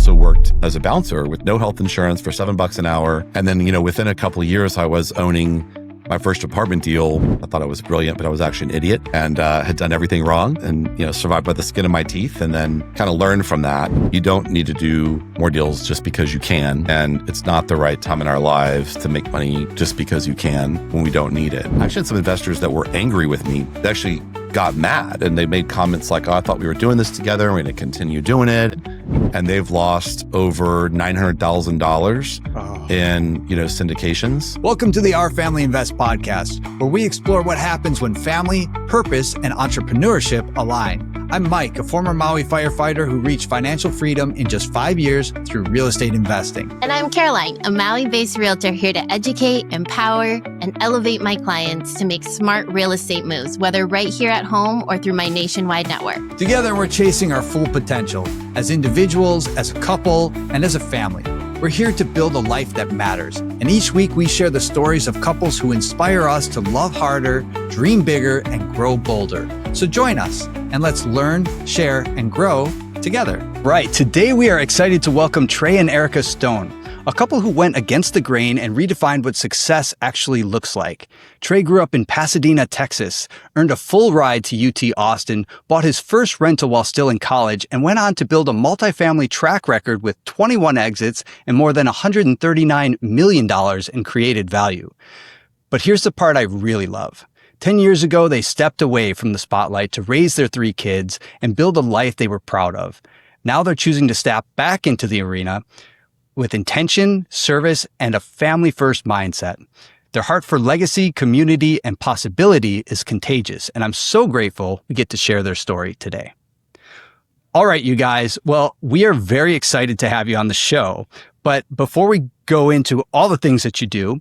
also worked as a bouncer with no health insurance for $7 an hour. And then, within a couple of years, I was owning my first apartment deal. I thought I was brilliant, but I was actually an idiot and had done everything wrong and, survived by the skin of my teeth, and then kind of learned from that. You don't need to do more deals just because you can. And it's not the right time in our lives to make money just because you can when we don't need it. I actually had some investors that were angry with me. They actually got mad and they made comments like, oh, I thought we were doing this together and we're going to continue doing it. And they've lost over $900,000 in, syndications. Welcome to the Our Family Invest podcast, where we explore what happens when family, purpose, and entrepreneurship align. I'm Mike, a former Maui firefighter who reached financial freedom in just 5 years through real estate investing. And I'm Caroline, a Maui-based realtor here to educate, empower, and elevate my clients to make smart real estate moves, whether right here at home or through my nationwide network. Together, we're chasing our full potential as individuals, as a couple, and as a family. We're here to build a life that matters. And each week we share the stories of couples who inspire us to love harder, dream bigger, and grow bolder. So join us and let's learn, share, and grow together. Right. Today we are excited to welcome Trey and Erika Stone, a couple who went against the grain and redefined what success actually looks like. Trey grew up in Pasadena, Texas, earned a full ride to UT Austin, bought his first rental while still in college, and went on to build a multifamily track record with 21 exits and more than $139 million in created value. But here's the part I really love. 10 years ago, they stepped away from the spotlight to raise their 3 kids and build a life they were proud of. Now they're choosing to step back into the arena with intention, service, and a family-first mindset. Their heart for legacy, community, and possibility is contagious, and I'm so grateful we get to share their story today. All right, you guys. Well, we are very excited to have you on the show, but before we go into all the things that you do,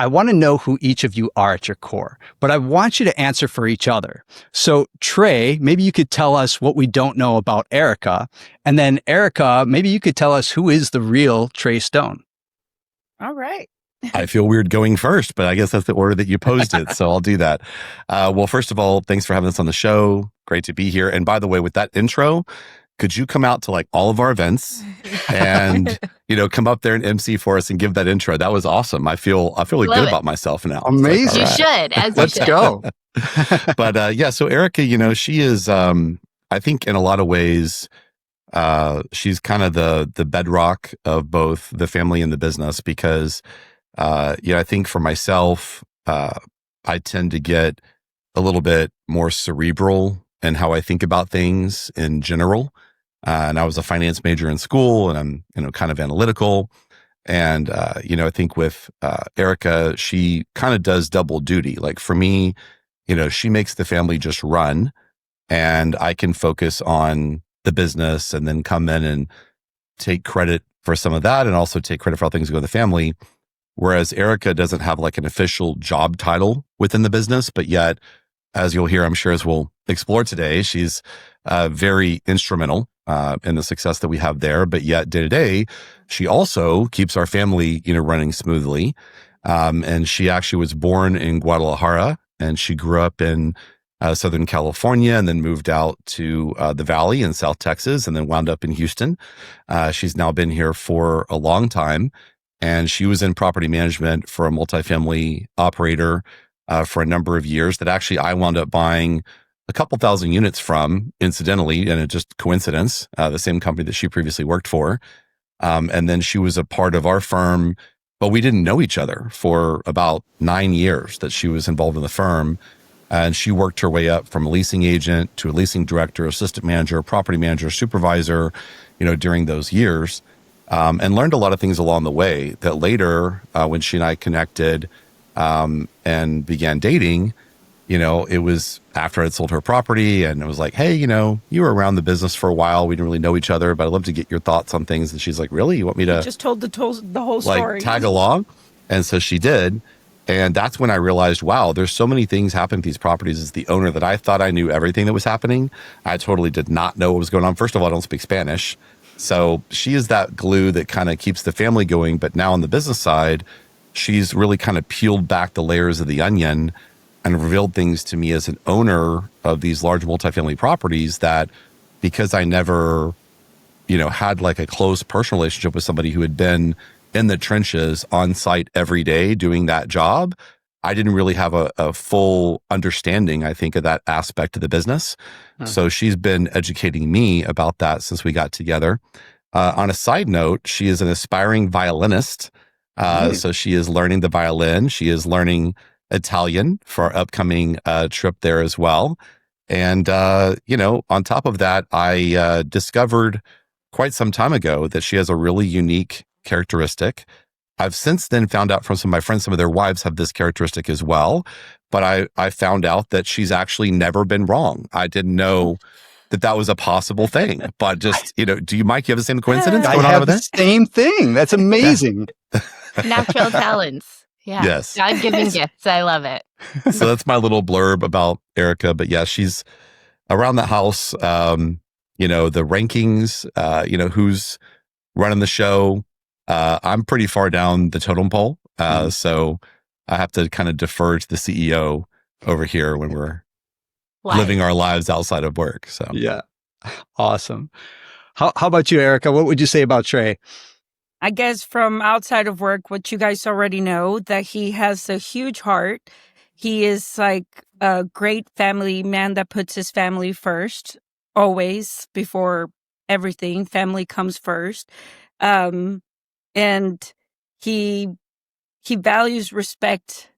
I want to know who each of you are at your core, but I want you to answer for each other. So Trey, maybe you could tell us what we don't know about Erika. And then Erika, maybe you could tell us who is the real Trey Stone. All right. I feel weird going first, but I guess that's the order that you posed it. So I'll do that. Well, first of all, thanks for having us on the show. Great to be here. And by the way, with that intro, could you come out to like all of our events and, come up there and MC for us and give that intro? That was awesome. I feel really good about myself now. Amazing. You should, as you Let's should. go. But so Erika, she is, I think in a lot of ways, she's kind of the bedrock of both the family and the business because, I think for myself, I tend to get a little bit more cerebral in how I think about things in general. And I was a finance major in school and I'm, kind of analytical. And, I think with Erika, she kind of does double duty. Like for me, she makes the family just run and I can focus on the business and then come in and take credit for some of that and also take credit for all things that go to the family. Whereas Erika doesn't have like an official job title within the business, but yet, as you'll hear, I'm sure as we'll explore today, she's very instrumental in the success that we have there. But yet day to day, she also keeps our family, running smoothly. And she actually was born in Guadalajara and she grew up in Southern California and then moved out to the Valley in South Texas and then wound up in Houston. She's now been here for a long time and she was in property management for a multifamily operator for a number of years that actually I wound up buying a couple thousand units from, incidentally, and it just coincidence, the same company that she previously worked for. And then she was a part of our firm, but we didn't know each other for about 9 years that she was involved in the firm. And she worked her way up from a leasing agent to a leasing director, assistant manager, property manager, supervisor, during those years, and learned a lot of things along the way that later, when she and I connected and began dating, it was after I'd sold her property and it was like, hey, you were around the business for a while. We didn't really know each other, but I'd love to get your thoughts on things. And she's like, really? You want me to just told the whole story, tag along? And so she did. And that's when I realized, wow, there's so many things happening with these properties as the owner that I thought I knew everything that was happening. I totally did not know what was going on. First of all, I don't speak Spanish. So she is that glue that kind of keeps the family going. But now on the business side, she's really kind of peeled back the layers of the onion and revealed things to me as an owner of these large multifamily properties that because I never had like a close personal relationship with somebody who had been in the trenches on site every day doing that job, I didn't really have a full understanding, I think, of that aspect of the business. So she's been educating me about that since we got together. On a side note, she is an aspiring violinist. So she is learning the violin. She is learning Italian for our upcoming trip there as well. And, on top of that, I discovered quite some time ago that she has a really unique characteristic. I've since then found out from some of my friends, some of their wives have this characteristic as well. But I found out that she's actually never been wrong. I didn't know that was a possible thing. But just, do you, Mike, you have the same coincidence I going on have over the there? same thing. That's amazing. Natural talents. Yeah. Yes. God-given gifts. I love it. So that's my little blurb about Erika. But yeah, she's around the house, the rankings, who's running the show. I'm pretty far down the totem pole. So I have to kind of defer to the CEO over here when we're living our lives outside of work. So yeah. Awesome. How about you, Erika? What would you say about Trey? I guess from outside of work, what you guys already know, that he has a huge heart. He is like a great family man that puts his family first, always, before everything. Family comes first. And he values respect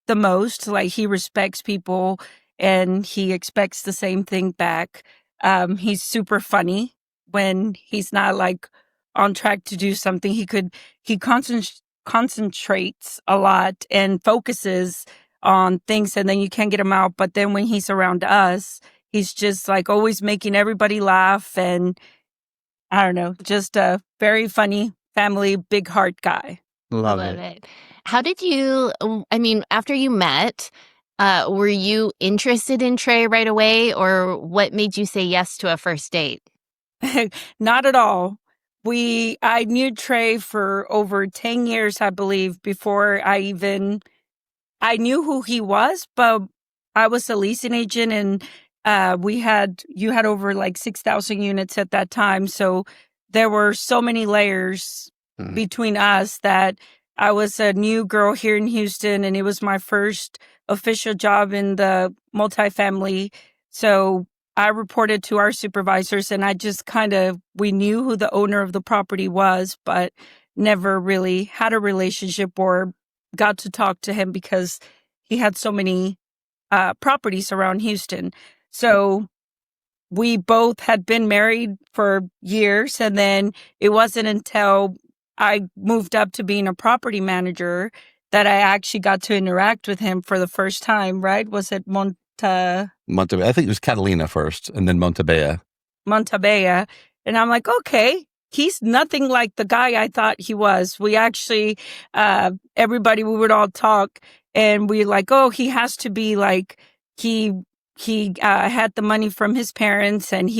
the most. Like, he respects people and he expects the same thing back. He's super funny when he's not like on track to do something. He concentrates a lot and focuses on things, and then you can't get him out. But then when he's around us, he's just like always making everybody laugh, and I don't know, just a very funny family, big heart guy. Love I love it. it. How did you, after you met, were you interested in Trey right away, or what made you say yes to a first date? Not at all. I knew Trey for over 10 years, I believe, before I knew who he was, but I was a leasing agent, and you had over like 6,000 units at that time. So there were so many layers between us that I was a new girl here in Houston, and it was my first official job in the multifamily. So I reported to our supervisors, and we knew who the owner of the property was, but never really had a relationship or got to talk to him because he had so many properties around Houston. So we both had been married for years, and then it wasn't until I moved up to being a property manager that I actually got to interact with him for the first time, right? Was it Monte? I think it was Catalina first, and then Montabella. And I'm like, okay, he's nothing like the guy I thought he was. We actually, we would all talk, and we're like, oh, he has to be like, he had the money from his parents, and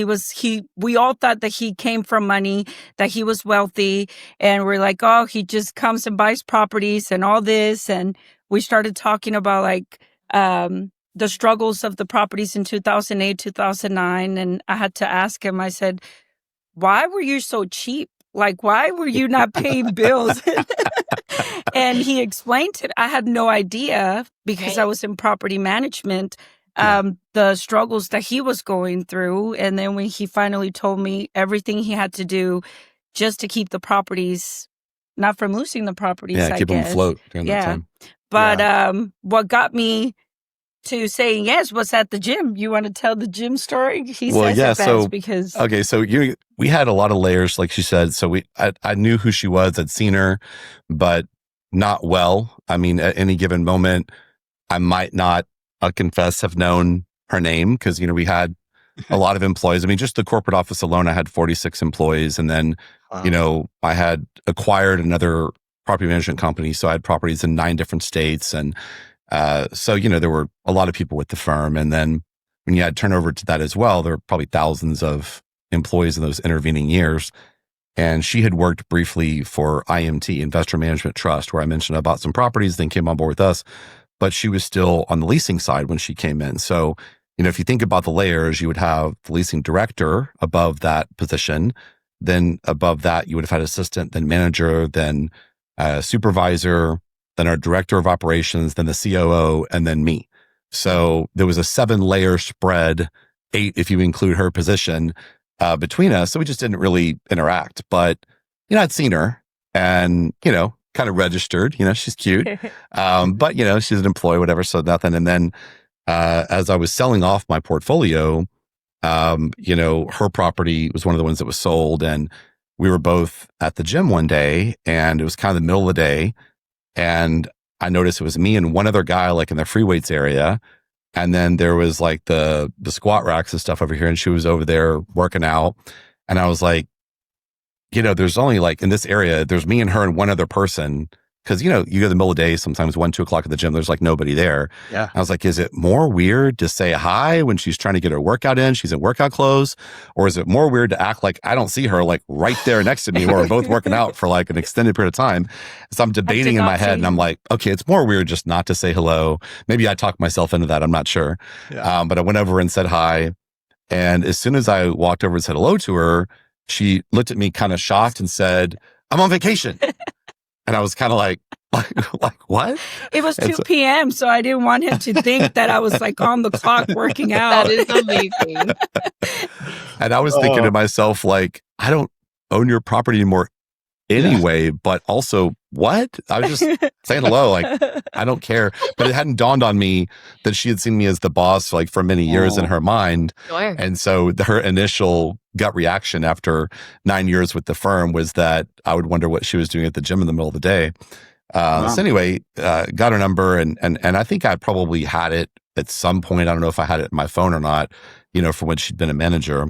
we all thought that he came from money, that he was wealthy. And we're like, oh, he just comes and buys properties and all this. And we started talking about like, the struggles of the properties in 2008, 2009. And I had to ask him, I said, why were you so cheap? Like, why were you not paying bills? And he explained it. I had no idea because I was in property management, the struggles that he was going through. And then when he finally told me everything he had to do just to keep the properties, not from losing the properties, I keep them guess. afloat during that time. But what got me to saying yes was at the gym. You want to tell the gym story? We had a lot of layers, like she said. So I knew who she was. I'd seen her, but not well. I mean, at any given moment, I might not, I'll confess, have known her name because, we had a lot of employees. I mean, just the corporate office alone, I had 46 employees. And then, I had acquired another property management company. So I had properties in 9 different states. And so, there were a lot of people with the firm. And then when you add turnover to that as well, there were probably thousands of employees in those intervening years. And she had worked briefly for IMT, Investor Management Trust, where I mentioned I bought some properties, then came on board with us. But she was still on the leasing side when she came in. So, if you think about the layers, you would have the leasing director above that position. Then above that, you would have had assistant, then manager, then supervisor, then our director of operations, then the COO, and then me. So there was a 7-layer spread, 8 if you include her position, between us. So we just didn't really interact. But, I'd seen her and, kind of registered, she's cute. But, she's an employee, whatever. So nothing. And then as I was selling off my portfolio, her property was one of the ones that was sold. And we were both at the gym one day, and it was kind of the middle of the day. And I noticed it was me and one other guy, like in the free weights area. And then there was like the squat racks and stuff over here. And she was over there working out. And I was like, there's only like in this area, there's me and her and one other person. Cause you go in the middle of the day, sometimes 1, 2 o'clock at the gym, there's like nobody there. Yeah. I was like, is it more weird to say hi when she's trying to get her workout in? She's in workout clothes. Or is it more weird to act like I don't see her like right there next to me where we're both working out for like an extended period of time? So I'm debating in my head and I'm like, okay, it's more weird just not to say hello. Maybe I talked myself into that. I'm not sure. Yeah. But I went over and said hi. And as soon as I walked over and said hello to her, she looked at me kind of shocked and said, I'm on vacation. And I was kind of like what? It was 2 p.m. So I didn't want him to think that I was like on the clock working out. That is amazing. And I was thinking to myself, like, I don't own your property anymore anyway, but also what? I was just saying hello. Like, I don't care. But it hadn't dawned on me that she had seen me as the boss like for many years in her mind. Sure. And so her initial gut reaction after 9 years with the firm was that I would wonder what she was doing at the gym in the middle of the day. So anyway, got her number and I think I probably had it at some point. I don't know if I had it in my phone or not, for when she'd been a manager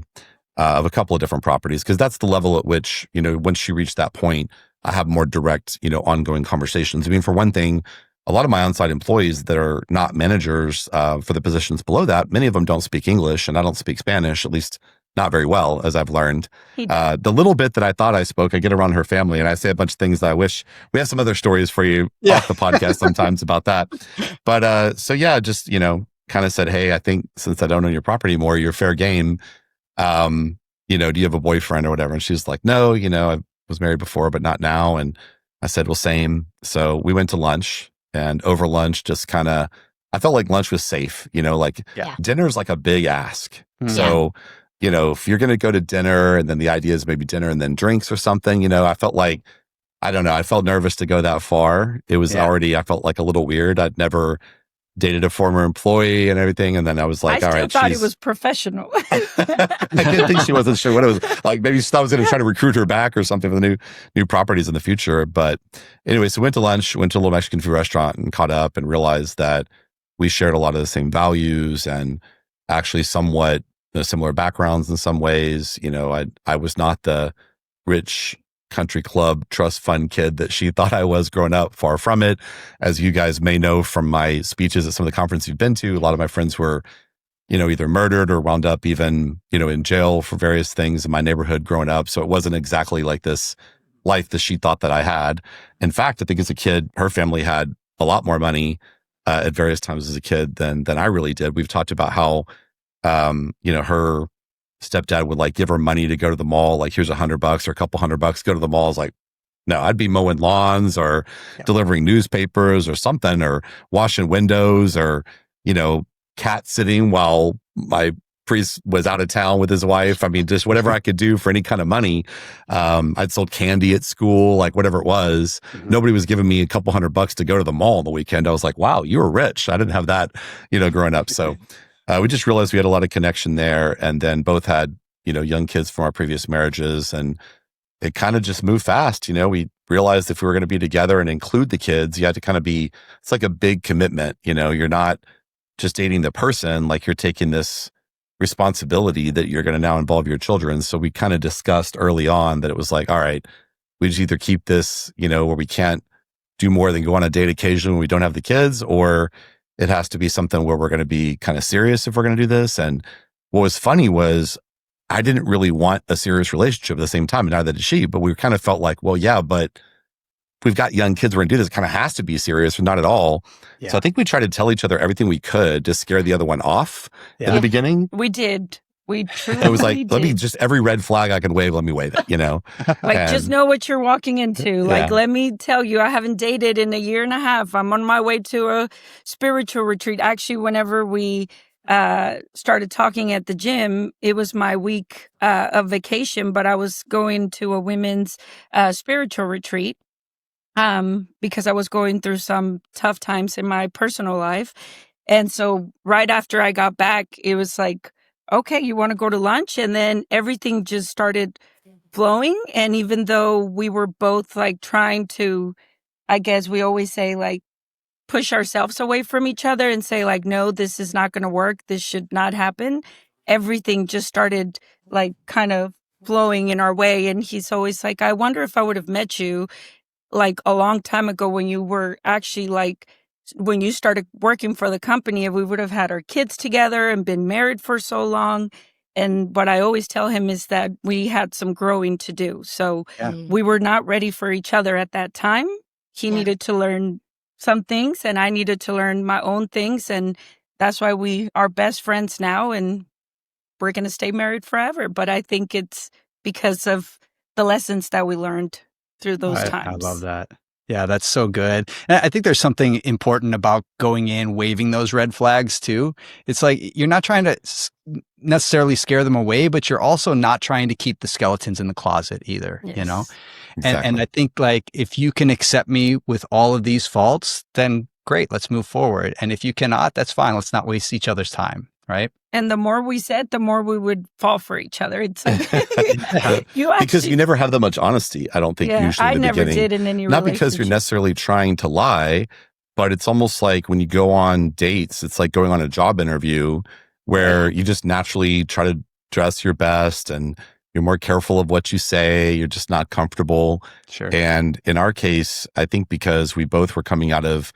of a couple of different properties. Cause that's the level at which, once she reached that point, I have more direct, ongoing conversations. I mean, for one thing, a lot of my on-site employees that are not managers for the positions below that, many of them don't speak English and I don't speak Spanish, at least not very well, as I've learned. The little bit that I thought I spoke, I get around her family and I say a bunch of things that I wish we have some other stories for you off the podcast sometimes about that. But so yeah, just, kind of said, hey, I think since I don't own your property anymore, you're fair game. Do you have a boyfriend or whatever? And she's like, no, I was married before, but not now. And I said, well, same. So we went to lunch and over lunch, just kind of, I felt like lunch was safe, dinner's like a big ask. So, if you're going to go to dinner and then the idea is maybe dinner and then drinks or something, I felt like, I don't know, I felt nervous to go that far. It was already, I felt like a little weird. I'd never dated a former employee and everything. And then I was like, all right. I thought it was professional. I didn't think she wasn't sure what it was like. Maybe she thought I was going to try to recruit her back or something for the new properties in the future. But anyway, so went to lunch, went to a little Mexican food restaurant and caught up and realized that we shared a lot of the same values and actually somewhat similar backgrounds in some ways. I was not the rich country club trust fund kid that she thought I was growing up. Far from it. As you guys may know from my speeches at some of the conferences you've been to, a lot of my friends were, either murdered or wound up even, in jail for various things in my neighborhood growing up. So it wasn't exactly like this life that she thought that I had. In fact, I think as a kid, her family had a lot more money at various times as a kid than I really did. We've talked about how, her stepdad would like give her money to go to the mall. Like, here's $100 or a couple $100, go to the mall. I was like, no, I'd be mowing lawns or delivering newspapers or something, or washing windows or, cat sitting while my priest was out of town with his wife. I mean, just whatever I could do for any kind of money. I'd sold candy at school, like whatever it was. Nobody was giving me a couple $100 to go to the mall on the weekend. I was like, wow, you were rich. I didn't have that, growing up. So we just realized we had a lot of connection there, and then both had, young kids from our previous marriages, and it kind of just moved fast. We realized if we were going to be together and include the kids, you had to kind of it's like a big commitment. You're not just dating the person, like you're taking this responsibility that you're going to now involve your children. So we kind of discussed early on that it was like, all right, we just either keep this, where we can't do more than go on a date occasionally when we don't have the kids, or it has to be something where we're going to be kind of serious if we're going to do this. And what was funny was I didn't really want a serious relationship at the same time, and neither did she, but we kind of felt like, well, yeah, but if we've got young kids, we're going to do this, it kind of has to be serious or not at all. Yeah. So I think we tried to tell each other everything we could to scare the other one off in the beginning. We did. We It was truly like, let me did. just every red flag I can wave, let me wave it, Like, just And know what you're walking into. Like, yeah, let me tell you, I haven't dated in a year and a half. I'm on my way to a spiritual retreat. Actually, whenever we started talking at the gym, it was my week of vacation, but I was going to a women's spiritual retreat because I was going through some tough times in my personal life. And so right after I got back, it was like, okay, you want to go to lunch? And then everything just started flowing. And even though we were both like trying to, I guess we always say like push ourselves away from each other and say like, no, this is not going to work. This should not happen. Everything just started like kind of flowing in our way. And he's always like, I wonder if I would have met you like a long time ago when you were actually like when you started working for the company, if we would have had our kids together and been married for so long. And what I always tell him is that we had some growing to do. So Yeah. we were not ready for each other at that time. He Yeah. needed to learn some things and I needed to learn my own things. And that's why we are best friends now and we're going to stay married forever. But I think it's because of the lessons that we learned through those I times. love that. Yeah, that's so good. And I think there's something important about going in, waving those red flags too. It's like you're not trying to necessarily scare them away, but you're also not trying to keep the skeletons in the closet either, you know? Yes. exactly. And I think like if you can accept me with all of these faults, then great, let's move forward. And if you cannot, that's fine. Let's not waste each other's time, right? And the more we said, the more we would fall for each other. It's like you Because actually, you never have that much honesty, I don't think, yeah, usually I in the never beginning. did in any Not because you're relationship. necessarily trying to lie, but it's almost like when you go on dates, it's like going on a job interview where you just naturally try to dress your best and you're more careful of what you say. You're just not comfortable. Sure. And in our case, I think because we both were coming out of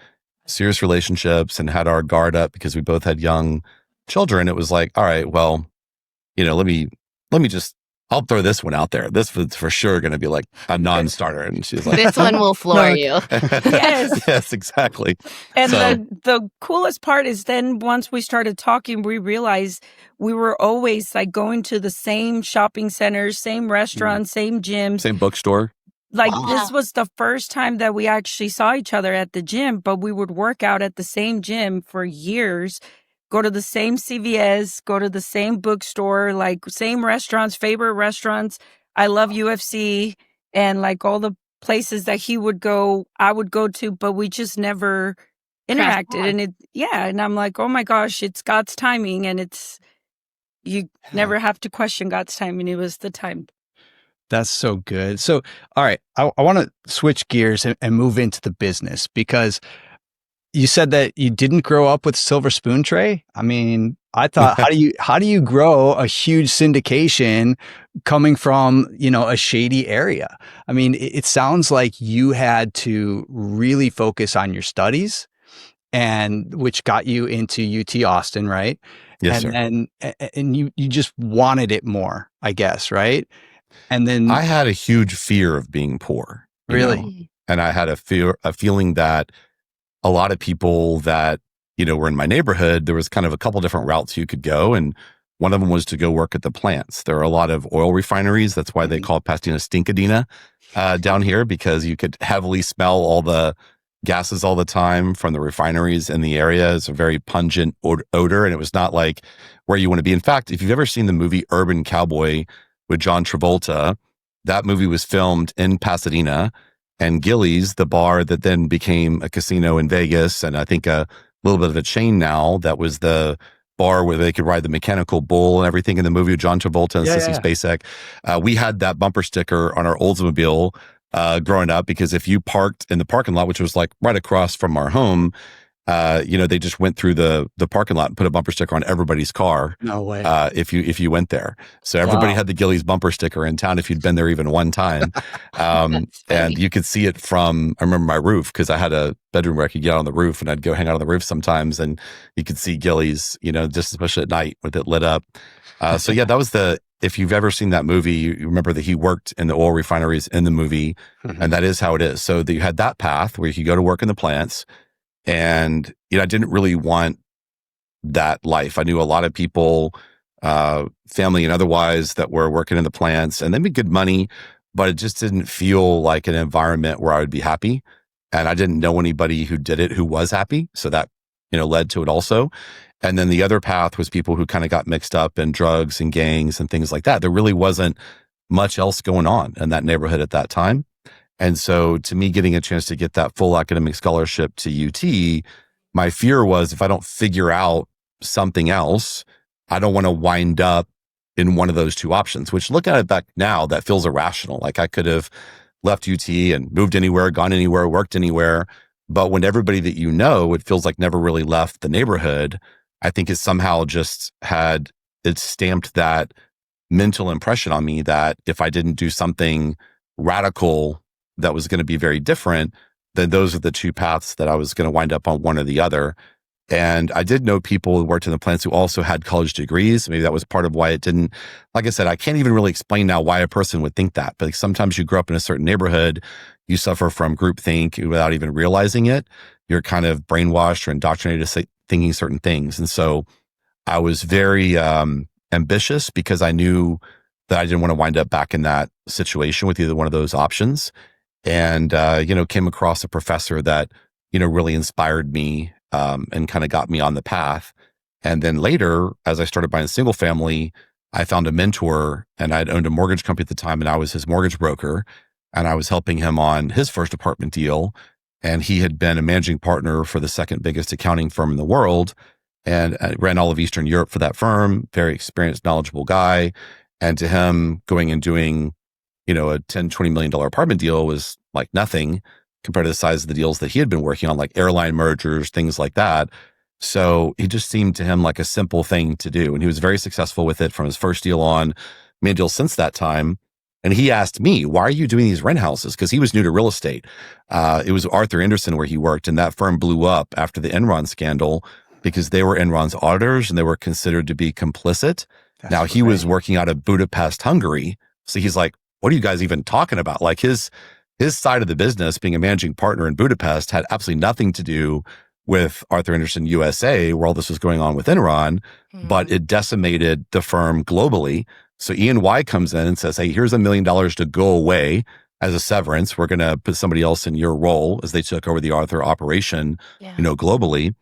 serious relationships and had our guard up because we both had young children, it was like, all right, well, let me just, I'll throw this one out there. This was for sure going to be like a non-starter. And she's like, This one will floor you. Yes. yes, exactly. And So- the coolest part is then once we started talking, we realized we were always like going to the same shopping centers, same restaurants, same gyms. Same bookstore. Like Wow. this was the first time that we actually saw each other at the gym, but we would work out at the same gym for years, go to the same CVS, go to the same bookstore, like same restaurants, favorite restaurants. I love UFC and like all the places that he would go, I would go to, but we just never Crossed interacted. And and I'm like, oh my gosh, it's God's timing. And you never have to question God's timing. It was the time. That's so good. So, all right, I want to switch gears and move into the business because you said that you didn't grow up with silver spoon, Trey. I mean, I thought, how do you grow a huge syndication coming from, a shady area? I mean, it sounds like you had to really focus on your studies and which got you into UT Austin, right? Yes, sir. And you just wanted it more, I guess, right? And then I had a huge fear of being poor. Really? And I had a feeling that a lot of people that, were in my neighborhood, there was kind of a couple different routes you could go. And one of them was to go work at the plants. There are a lot of oil refineries. That's why they call Pasadena Stinkadena down here, because you could heavily smell all the gases all the time from the refineries in the area. It's a very pungent odor. And it was not like where you want to be. In fact, if you've ever seen the movie Urban Cowboy with John Travolta, that movie was filmed in Pasadena, and Gillies, the bar that then became a casino in Vegas, and I think a little bit of a chain now, that was the bar where they could ride the mechanical bull and everything in the movie with John Travolta and Sissy Spacek. We had that bumper sticker on our Oldsmobile growing up, because if you parked in the parking lot, which was like right across from our home, they just went through the parking lot and put a bumper sticker on everybody's car. No way. If you went there. So everybody had the Gillies bumper sticker in town if you'd been there even one time. And you could see it from, I remember my roof, because I had a bedroom where I could get out on the roof, and I'd go hang out on the roof sometimes, and you could see Gillies, just especially at night with it lit up. So yeah, that was if you've ever seen that movie, you remember that he worked in the oil refineries in the movie, and that is how it is. So you had that path where you could go to work in the plants. And, I didn't really want that life. I knew a lot of people family and otherwise, that were working in the plants, and they made good money, but it just didn't feel like an environment where I would be happy. And I didn't know anybody who did it who was happy. So that, led to it also. And then the other path was people who kind of got mixed up in drugs and gangs and things like that. There really wasn't much else going on in that neighborhood at that time. And so to me, getting a chance to get that full academic scholarship to UT, my fear was if I don't figure out something else, I don't want to wind up in one of those two options, which look at it back now, that feels irrational. Like I could have left UT and moved anywhere, gone anywhere, worked anywhere. But when everybody that it feels like never really left the neighborhood, I think it somehow just it stamped that mental impression on me that if I didn't do something radical that was going to be very different, then those are the two paths that I was going to wind up on, one or the other. And I did know people who worked in the plants who also had college degrees. Maybe that was part of why it didn't, like I said, I can't even really explain now why a person would think that. But sometimes you grow up in a certain neighborhood, you suffer from groupthink without even realizing it. You're kind of brainwashed or indoctrinated to thinking certain things. And so I was very ambitious because I knew that I didn't want to wind up back in that situation with either one of those options. And, came across a professor that, really inspired me and kind of got me on the path. And then later, as I started buying single family, I found a mentor, and I'd owned a mortgage company at the time, and I was his mortgage broker, and I was helping him on his first apartment deal. And he had been a managing partner for the second biggest accounting firm in the world, and ran all of Eastern Europe for that firm. Very experienced, knowledgeable guy. And to him, going and doing, a $10-20 million apartment deal was like nothing compared to the size of the deals that he had been working on, like airline mergers, things like that. So it just seemed to him like a simple thing to do. And he was very successful with it from his first deal on, made deals since that time. And he asked me, why are you doing these rent houses? Because he was new to real estate. It was Arthur Andersen where he worked, and that firm blew up after the Enron scandal because they were Enron's auditors and they were considered to be complicit. Now he was working out of Budapest, Hungary. So he's like, what are you guys even talking about? Like his side of the business, being a managing partner in Budapest, had absolutely nothing to do with Arthur Andersen USA, where all this was going on with Enron, but it decimated the firm globally. So E&Y comes in and says, hey, here's $1 million to go away as a severance. We're going to put somebody else in your role, as they took over the Arthur operation, globally.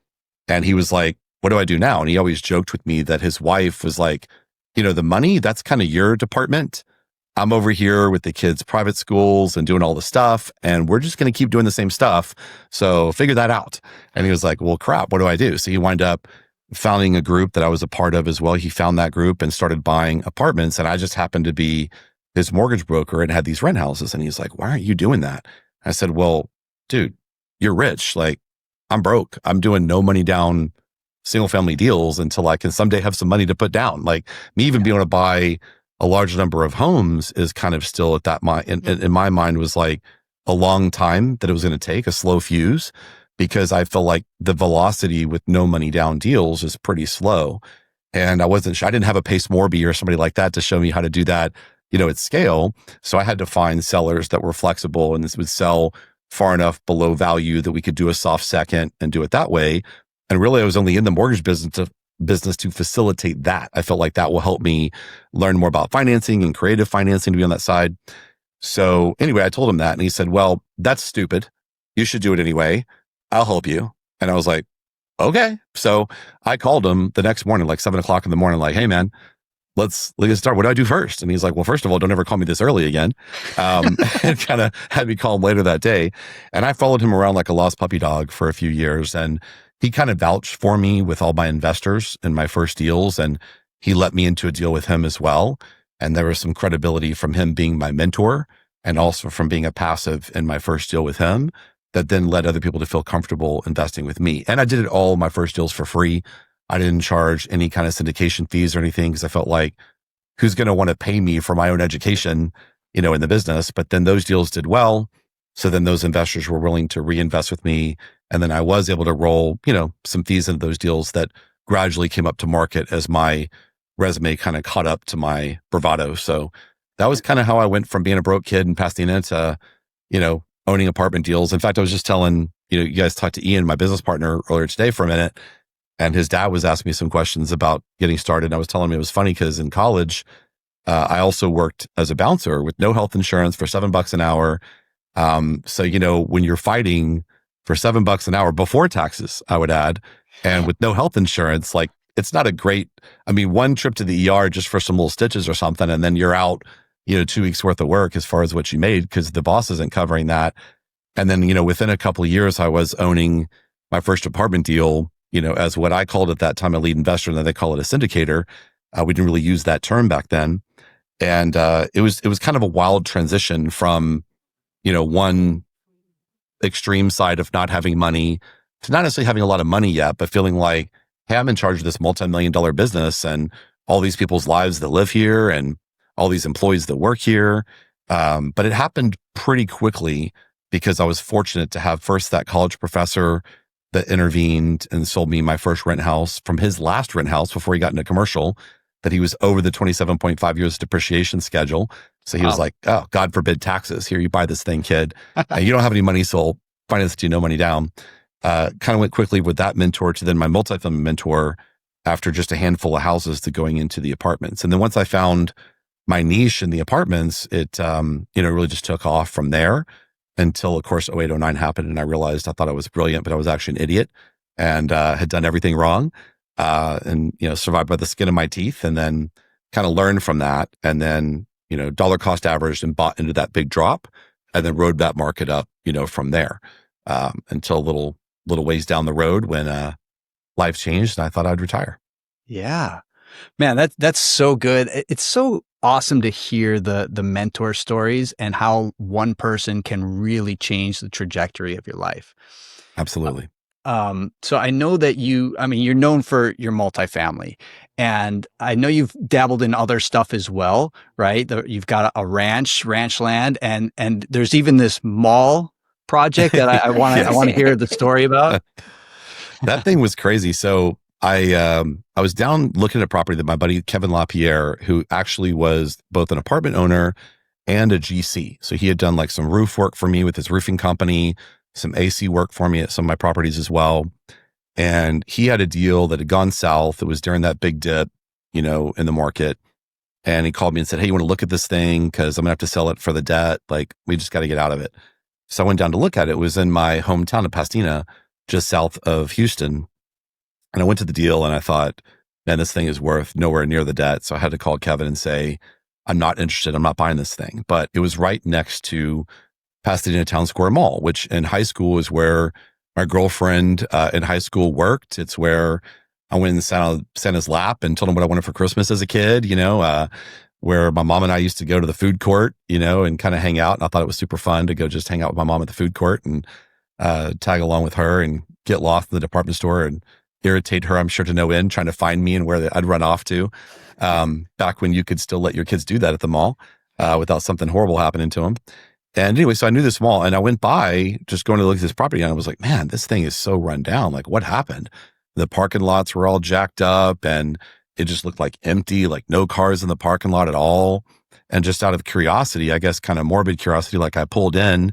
And he was like, what do I do now? And he always joked with me that his wife was like, the money, that's kind of your department. I'm over here with the kids' private schools and doing all the stuff, and we're just going to keep doing the same stuff. So figure that out. And he was like, well, crap, what do I do? So he wound up founding a group that I was a part of as well. He found that group and started buying apartments. And I just happened to be his mortgage broker and had these rent houses. And he's like, why aren't you doing that? I said, well, dude, you're rich. Like, I'm broke. I'm doing no money down single family deals until I can someday have some money to put down. Like me even being able to buy a large number of homes is kind of still at that in my mind was like a long time that it was going to take, a slow fuse, because I felt like the velocity with no money down deals is pretty slow. And I didn't have a Pace Morby or somebody like that to show me how to do that, at scale. So I had to find sellers that were flexible and this would sell far enough below value that we could do a soft second and do it that way. And really I was only in the mortgage business to facilitate that. I felt like that will help me learn more about financing and creative financing to be on that side. So anyway, I told him that and he said, well, that's stupid. You should do it anyway. I'll help you. And I was like, okay. So I called him the next morning, like 7:00 in the morning, like, hey man, let's start. What do I do first? And he's like, well, first of all, don't ever call me this early again. And kind of had me call him later that day. And I followed him around like a lost puppy dog for a few years. And he kind of vouched for me with all my investors in my first deals. And he let me into a deal with him as well. And there was some credibility from him being my mentor and also from being a passive in my first deal with him that then led other people to feel comfortable investing with me. And I did it all my first deals for free. I didn't charge any kind of syndication fees or anything because I felt like who's going to want to pay me for my own education, in the business. But then those deals did well. So then those investors were willing to reinvest with me. And then I was able to roll, some fees into those deals that gradually came up to market as my resume kind of caught up to my bravado. So that was kind of how I went from being a broke kid in Pasadena to, owning apartment deals. In fact, I was just telling, you guys talked to Ian, my business partner, earlier today for a minute. And his dad was asking me some questions about getting started. And I was telling him it was funny because in college, I also worked as a bouncer with no health insurance for $7 an hour. So, when you're fighting for $7 an hour before taxes, I would add, and with no health insurance, like it's not a great, one trip to the ER just for some little stitches or something. And then you're out, 2 weeks worth of work as far as what you made because the boss isn't covering that. And then, within a couple of years, I was owning my first apartment deal, as what I called at that time a lead investor, and then they call it a syndicator. We didn't really use that term back then. And it was kind of a wild transition from, one extreme side of not having money to not necessarily having a lot of money yet, but feeling like, hey, I'm in charge of this multi-million-dollar business and all these people's lives that live here and all these employees that work here. But it happened pretty quickly because I was fortunate to have first that college professor that intervened and sold me my first rent house from his last rent house before he got into commercial, that he was over the 27.5 years depreciation schedule. So he was like, oh, God forbid taxes. Here, you buy this thing, kid. You don't have any money, so I'll finance you no money down. Kind of went quickly with that mentor to then my multifamily mentor after just a handful of houses to going into the apartments. And then once I found my niche in the apartments, it really just took off from there until, of course, 08, 09 happened. And I realized I thought I was brilliant, but I was actually an idiot and had done everything wrong. And survived by the skin of my teeth, and then kind of learned from that, and then dollar cost averaged and bought into that big drop, and then rode that market up from there until a little ways down the road when life changed and I thought I'd retire. Yeah, man, that's so good. It's so awesome to hear the mentor stories and how one person can really change the trajectory of your life. Absolutely. So I know that you're known for your multifamily, and I know you've dabbled in other stuff as well, right? You've got a ranch land, and there's even this mall project that I want to Yes. I want to hear the story about. That thing was crazy. So I was down looking at a property that my buddy Kevin LaPierre, who actually was both an apartment owner and a GC. So he had done like some roof work for me with his roofing company, some AC work for me at some of my properties as well. And he had a deal that had gone south. It was during that big dip, in the market. And he called me and said, hey, you want to look at this thing? Cause I'm gonna have to sell it for the debt. Like, we just got to get out of it. So I went down to look at it. It was in my hometown of Pasadena, just south of Houston. And I went to the deal and I thought, man, this thing is worth nowhere near the debt. So I had to call Kevin and say, I'm not interested. I'm not buying this thing. But it was right next to Pasadena Town Square Mall, which in high school is where my girlfriend in high school worked. It's where I went and sat on Santa's lap and told him what I wanted for Christmas as a kid, where my mom and I used to go to the food court, and kind of hang out. And I thought it was super fun to go just hang out with my mom at the food court and tag along with her and get lost in the department store and irritate her, I'm sure, to no end, trying to find me and where I'd run off to. Back when you could still let your kids do that at the mall without something horrible happening to them. And anyway, so I knew this mall and I went by just going to look at this property and I was like, man, this thing is so run down. Like, what happened? The parking lots were all jacked up and it just looked like empty, like no cars in the parking lot at all. And just out of curiosity, I guess kind of morbid curiosity, like I pulled in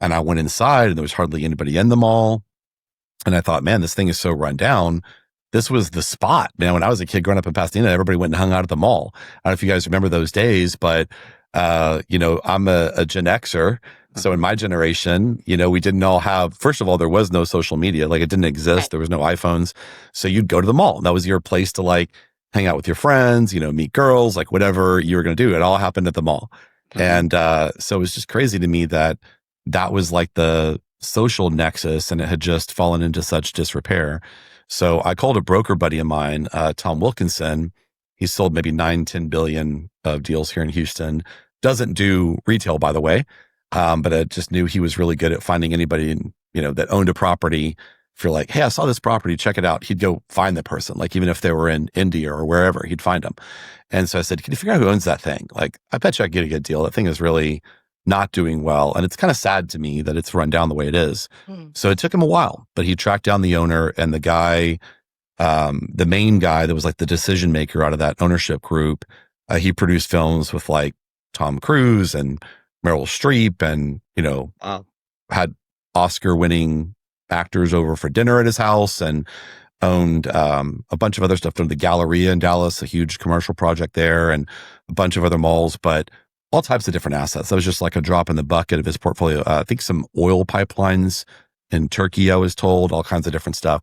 and I went inside and there was hardly anybody in the mall. And I thought, man, this thing is so run down. This was the spot, man. When I was a kid growing up in Pasadena, everybody went and hung out at the mall. I don't know if you guys remember those days, but I'm a Gen Xer. So in my generation, we didn't all have, first of all, there was no social media. Like, it didn't exist. There was no iPhones. So you'd go to the mall. That was your place to like hang out with your friends, meet girls, like whatever you were going to do. It all happened at the mall. And so it was just crazy to me that was like the social nexus and it had just fallen into such disrepair. So I called a broker buddy of mine, Tom Wilkinson. He's sold maybe 9-10 billion of deals here in Houston. Doesn't do retail, by the way. But I just knew he was really good at finding anybody that owned a property. If you're like, hey, I saw this property, check it out. He'd go find the person. Like, even if they were in India or wherever, he'd find them. And so I said, can you figure out who owns that thing? Like, I bet you I could get a good deal. That thing is really not doing well. And it's kind of sad to me that it's run down the way it is. So it took him a while, but he tracked down the owner and the guy, the main guy that was like the decision maker out of that ownership group. He produced films with like Tom Cruise and Meryl Streep and, had Oscar winning actors over for dinner at his house. And owned a bunch of other stuff. The Galleria in Dallas, a huge commercial project there, and a bunch of other malls, but all types of different assets. That was just like a drop in the bucket of his portfolio. I think some oil pipelines in Turkey, I was told, all kinds of different stuff.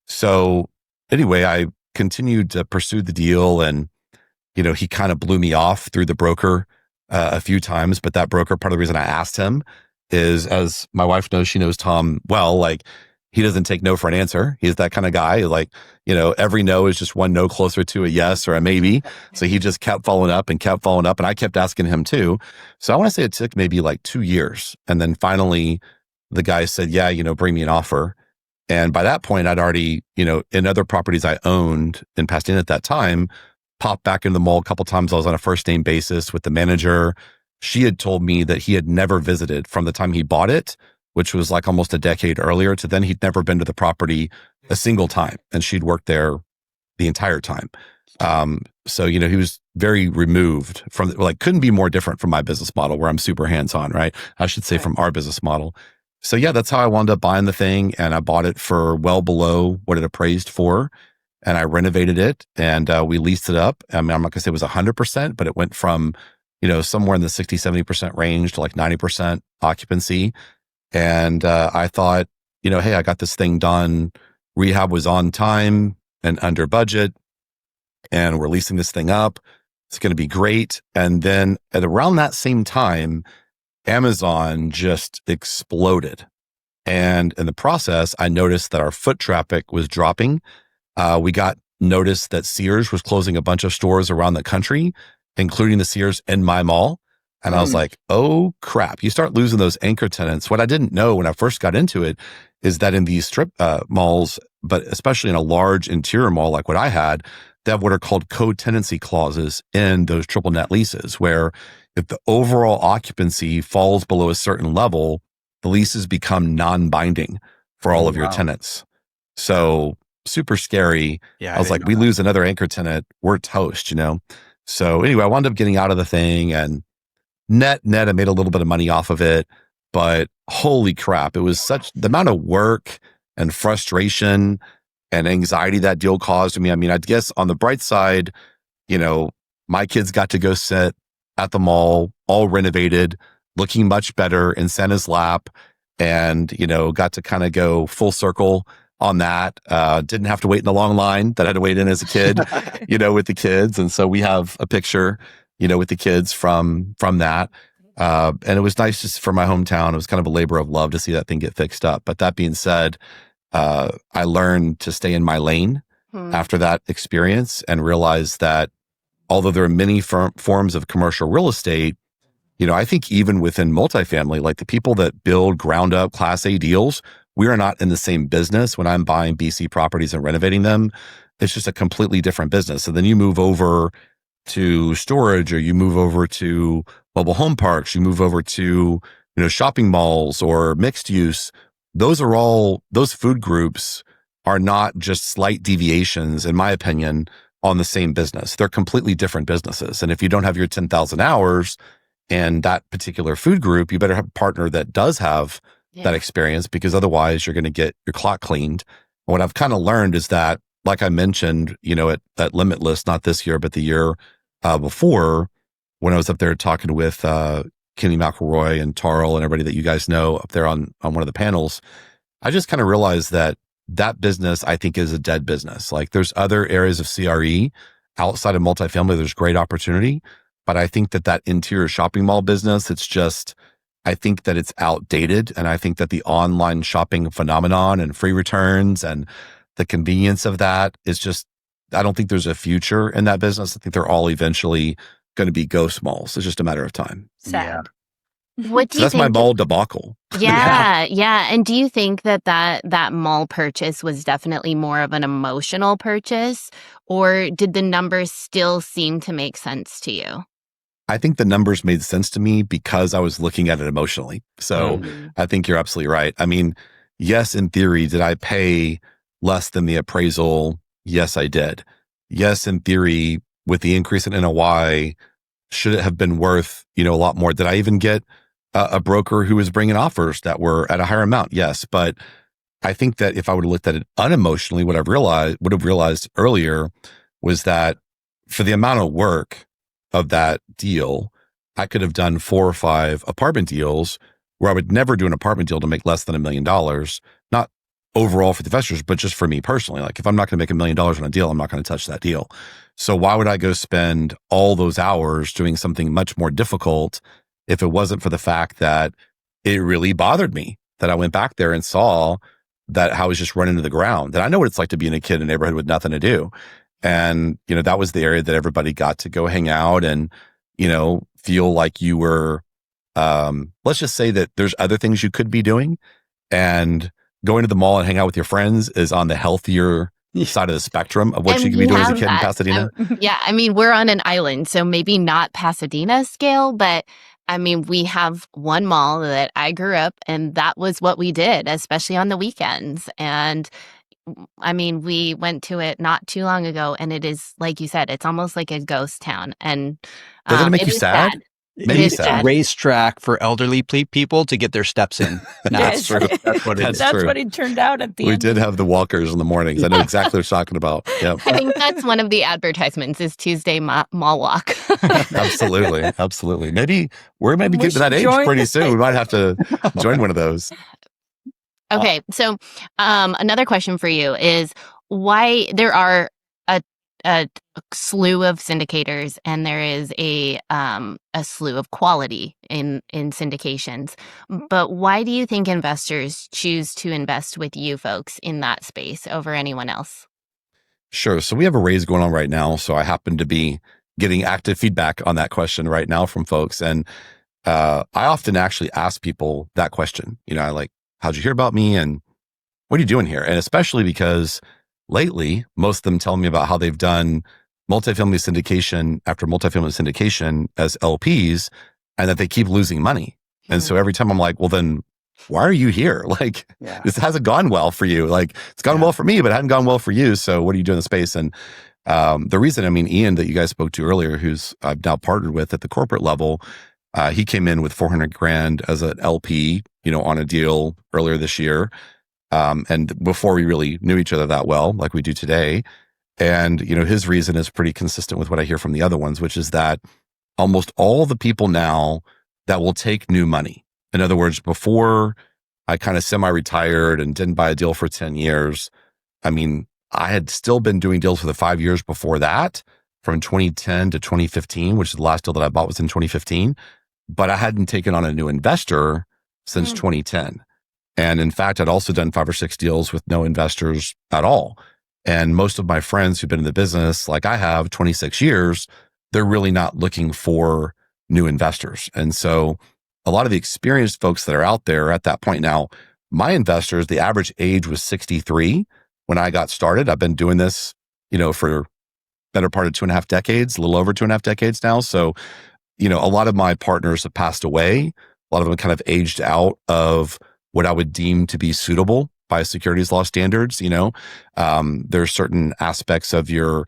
So anyway, I continued to pursue the deal, and he kind of blew me off through the broker a few times. But that broker, part of the reason I asked him is, as my wife knows, she knows Tom well, like, he doesn't take no for an answer. He's that kind of guy. Like, every no is just one no closer to a yes or a maybe. So he just kept following up and kept following up. And I kept asking him too. So I want to say it took maybe like 2 years. And then finally the guy said, yeah, bring me an offer. And by that point, I'd already, in other properties I owned in Pasadena at that time, popped back into the mall a couple times. I was on a first name basis with the manager. She had told me that he had never visited from the time he bought it, which was like almost a decade earlier, to then he'd never been to the property a single time. And she'd worked there the entire time. So, he was very removed from, like, couldn't be more different from my business model where I'm super hands-on, right? I should say from our business model. So yeah, that's how I wound up buying the thing. And I bought it for well below what it appraised for. And I renovated it, and we leased it up. I mean, I'm not gonna say it was 100%, but it went from, somewhere in the 60, 70% range to like 90% occupancy. And I thought, hey, I got this thing done. Rehab was on time and under budget, and we're leasing this thing up. It's going to be great. And then at around that same time, Amazon just exploded. And in the process, I noticed that our foot traffic was dropping. We got notice that Sears was closing a bunch of stores around the country, including the Sears in my mall. And I was like, oh crap, you start losing those anchor tenants. What I didn't know when I first got into it is that in these strip malls, but especially in a large interior mall like what I had, they have what are called co-tenancy clauses in those triple net leases, where if the overall occupancy falls below a certain level, the leases become non-binding for all of your tenants. So super scary. Yeah, I was like, we lose another anchor tenant, we're toast, So anyway, I wound up getting out of the thing, and net, I made a little bit of money off of it, but holy crap, it was such the amount of work and frustration and anxiety that deal caused me. I mean, I guess on the bright side, my kids got to go sit at the mall, all renovated, looking much better in Santa's lap, and, got to kind of go full circle on that. Didn't have to wait in the long line that I had to wait in as a kid, with the kids. And so we have a picture, with the kids from that. And it was nice just for my hometown. It was kind of a labor of love to see that thing get fixed up. But that being said, I learned to stay in my lane after that experience, and realized that although there are many forms of commercial real estate, I think even within multifamily, like the people that build ground up Class A deals, we are not in the same business. When I'm buying BC properties and renovating them, it's just a completely different business. So then you move over to storage, or you move over to mobile home parks, you move over to, shopping malls or mixed use. Those food groups are not just slight deviations, in my opinion, on the same business. They're completely different businesses. And if you don't have your 10,000 hours in that particular food group, you better have a partner that does have that experience, because otherwise you're going to get your clock cleaned. And what I've kind of learned is that, like I mentioned, at Limitless, not this year, but the year before, when I was up there talking with Kenny McElroy and Tarl and everybody that you guys know up there on one of the panels, I just kind of realized that business, I think, is a dead business. Like, there's other areas of CRE outside of multifamily. There's great opportunity, but I think that interior shopping mall business, I think that it's outdated. And I think that the online shopping phenomenon and free returns and the convenience of that is just, I don't think there's a future in that business. I think they're all eventually going to be ghost malls. It's just a matter of time. Sad. What do you That's think? my mall debacle. Yeah. And do you think that mall purchase was definitely more of an emotional purchase, or did the numbers still seem to make sense to you? I think the numbers made sense to me because I was looking at it emotionally. So I think you're absolutely right. I mean, yes, in theory, did I pay less than the appraisal? Yes, I did. Yes, in theory, with the increase in NOI, should it have been worth, a lot more? Did I even get a broker who was bringing offers that were at a higher amount? Yes. But I think that if I would have looked at it unemotionally, what would have realized earlier was that for the amount of work of that deal, I could have done 4 or 5 apartment deals where I would never do an apartment deal to make less than $1 million, not overall for the investors, but just for me personally. Like if I'm not going to make $1 million on a deal, I'm not going to touch that deal. So why would I go spend all those hours doing something much more difficult if it wasn't for the fact that it really bothered me that I went back there and saw that I was just running to the ground. And I know what it's like to be in a kid in a neighborhood with nothing to do. And, that was the area that everybody got to go hang out and, feel like you were, let's just say that there's other things you could be doing. And going to the mall and hang out with your friends is on the healthier side of the spectrum of what And you could we be doing as a have kid in that. Pasadena. Yeah, I mean, we're on an island, so maybe not Pasadena scale, but I mean, we have one mall that I grew up, and that was what we did, especially on the weekends. And I mean, we went to it not too long ago, and it is, like you said, it's almost like a ghost town. And Doesn't it make it you is sad? sad. Maybe is sad. It's a sad. racetrack for elderly people to get their steps in. That's true. That's what it That's is. That's true. what it turned out at the We end. did have the walkers in the mornings. I know exactly what you're talking about. Yeah, I think that's one of the advertisements is Tuesday mall walk. absolutely. Absolutely. Maybe we're We getting to should that age join. pretty soon. We might have to join one of those. Okay, so another question for you is why there are a slew of syndicators and there is a slew of quality in syndications, but why do you think investors choose to invest with you folks in that space over anyone else? Sure. So we have a raise going on right now. So I happen to be getting active feedback on that question right now from folks. And I often actually ask people that question, I like, how'd you hear about me? And what are you doing here? And especially because lately, most of them tell me about how they've done multifamily syndication after multifamily syndication as LPs and that they keep losing money. And so every time I'm like, well, then why are you here? Like, this hasn't gone well for you. Like, it's gone well for me, but it hadn't gone well for you. So what are you doing in the space? And the reason, Ian, that you guys spoke to earlier, who's I've now partnered with at the corporate level, he came in with 400 grand as an LP, on a deal earlier this year. And before we really knew each other that well, like we do today. And, his reason is pretty consistent with what I hear from the other ones, which is that almost all the people now that will take new money. In other words, before I kind of semi-retired and didn't buy a deal for 10 years, I had still been doing deals for the 5 years before that, from 2010 to 2015, which is the last deal that I bought was in 2015. But I hadn't taken on a new investor since 2010. And in fact, I'd also done 5 or 6 deals with no investors at all. And most of my friends who've been in the business, like I have 26 years, they're really not looking for new investors. And so a lot of the experienced folks that are out there at that point now, my investors, the average age was 63 when I got started. I've been doing this, for better part of 2.5 decades, a little over 2.5 decades now. So, a lot of my partners have passed away. A lot of them kind of aged out of what I would deem to be suitable by securities law standards. There's certain aspects of your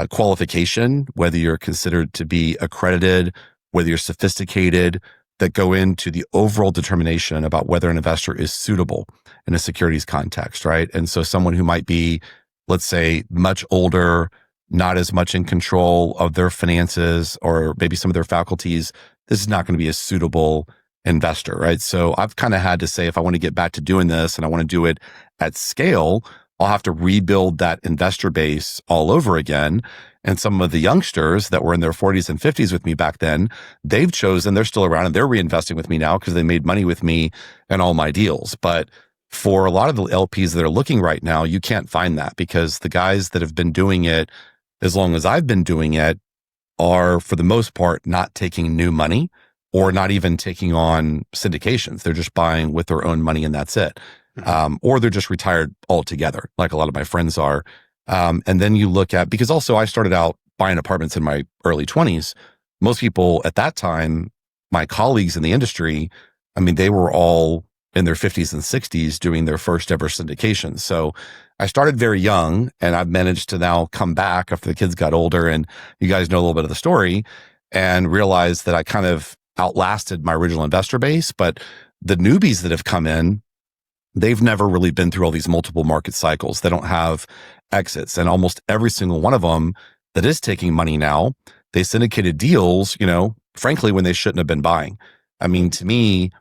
qualification, whether you're considered to be accredited, whether you're sophisticated, that go into the overall determination about whether an investor is suitable in a securities context, right? And so someone who might be, let's say, much older, not as much in control of their finances or maybe some of their faculties, this is not going to be a suitable investor, right? So I've kind of had to say, if I want to get back to doing this and I want to do it at scale, I'll have to rebuild that investor base all over again. And some of the youngsters that were in their 40s and 50s with me back then, they've chosen, they're still around and they're reinvesting with me now because they made money with me and all my deals. But for a lot of the LPs that are looking right now, you can't find that because the guys that have been doing it as long as I've been doing it are, for the most part, not taking new money or not even taking on syndications. They're just buying with their own money and that's it. Or they're just retired altogether, like a lot of my friends are. And then you look at, because also I started out buying apartments in my early 20s. Most people at that time, my colleagues in the industry, they were all in their 50s and 60s doing their first ever syndication. So I started very young and I've managed to now come back after the kids got older, and you guys know a little bit of the story, and realized that I kind of outlasted my original investor base. But the newbies that have come in, they've never really been through all these multiple market cycles. They don't have exits. And almost every single one of them that is taking money now, they syndicated deals, frankly, when they shouldn't have been buying. I mean, to me,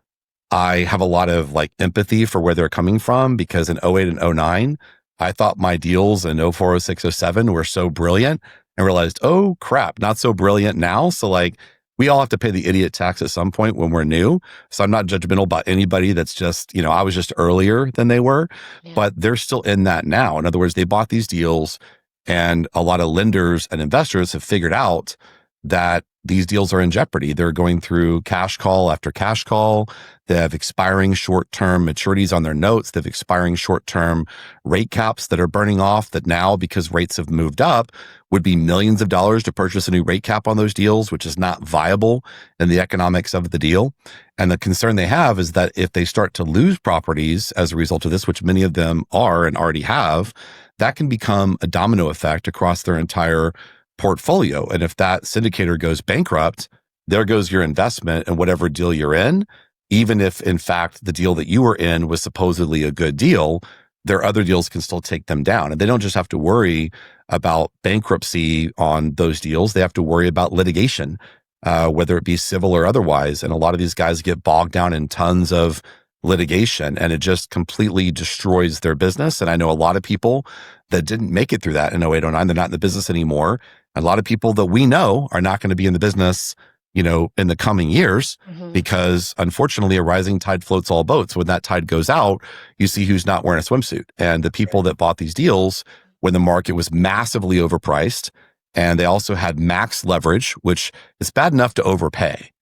I have a lot of like empathy for where they're coming from, because in '08 and '09, I thought my deals in '04, '06, '07 were so brilliant, and realized, oh crap, not so brilliant now. So like, we all have to pay the idiot tax at some point when we're new. So I'm not judgmental about anybody that's just, I was just earlier than they were, but they're still in that now. In other words, they bought these deals, and a lot of lenders and investors have figured out that these deals are in jeopardy. They're going through cash call after cash call. They have expiring short-term maturities on their notes. They have expiring short-term rate caps that are burning off, that now, because rates have moved up, would be millions of dollars to purchase a new rate cap on those deals, which is not viable in the economics of the deal. And the concern they have is that if they start to lose properties as a result of this, which many of them are and already have, that can become a domino effect across their entire portfolio. And if that syndicator goes bankrupt, there goes your investment in whatever deal you're in. Even if, in fact, the deal that you were in was supposedly a good deal, their other deals can still take them down. And they don't just have to worry about bankruptcy on those deals. They have to worry about litigation, whether it be civil or otherwise. And a lot of these guys get bogged down in tons of litigation, and it just completely destroys their business. And I know a lot of people that didn't make it through that in '08, '09. They're not in the business anymore. A lot of people that we know are not going to be in the business, in the coming years, because unfortunately a rising tide floats all boats. When that tide goes out, you see who's not wearing a swimsuit. And the people that bought these deals when the market was massively overpriced, and they also had max leverage, which is bad enough to overpay.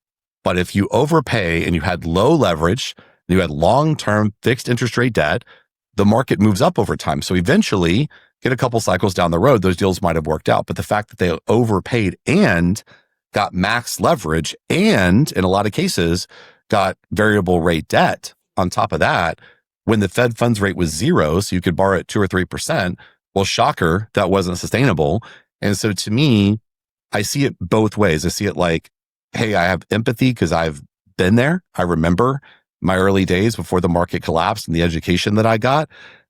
But if you overpay and you had low leverage, and you had long-term fixed interest rate debt, the market moves up over time. So eventually, get a couple cycles down the road, those deals might have worked out. But the fact that they overpaid and got max leverage, and in a lot of cases got variable rate debt on top of that, when the Fed funds rate was zero, so you could borrow at 2 or 3%, well, shocker, that wasn't sustainable. And so to me, I see it both ways. I see it like, hey, I have empathy because I've been there. I remember my early days before the market collapsed and the education that I got.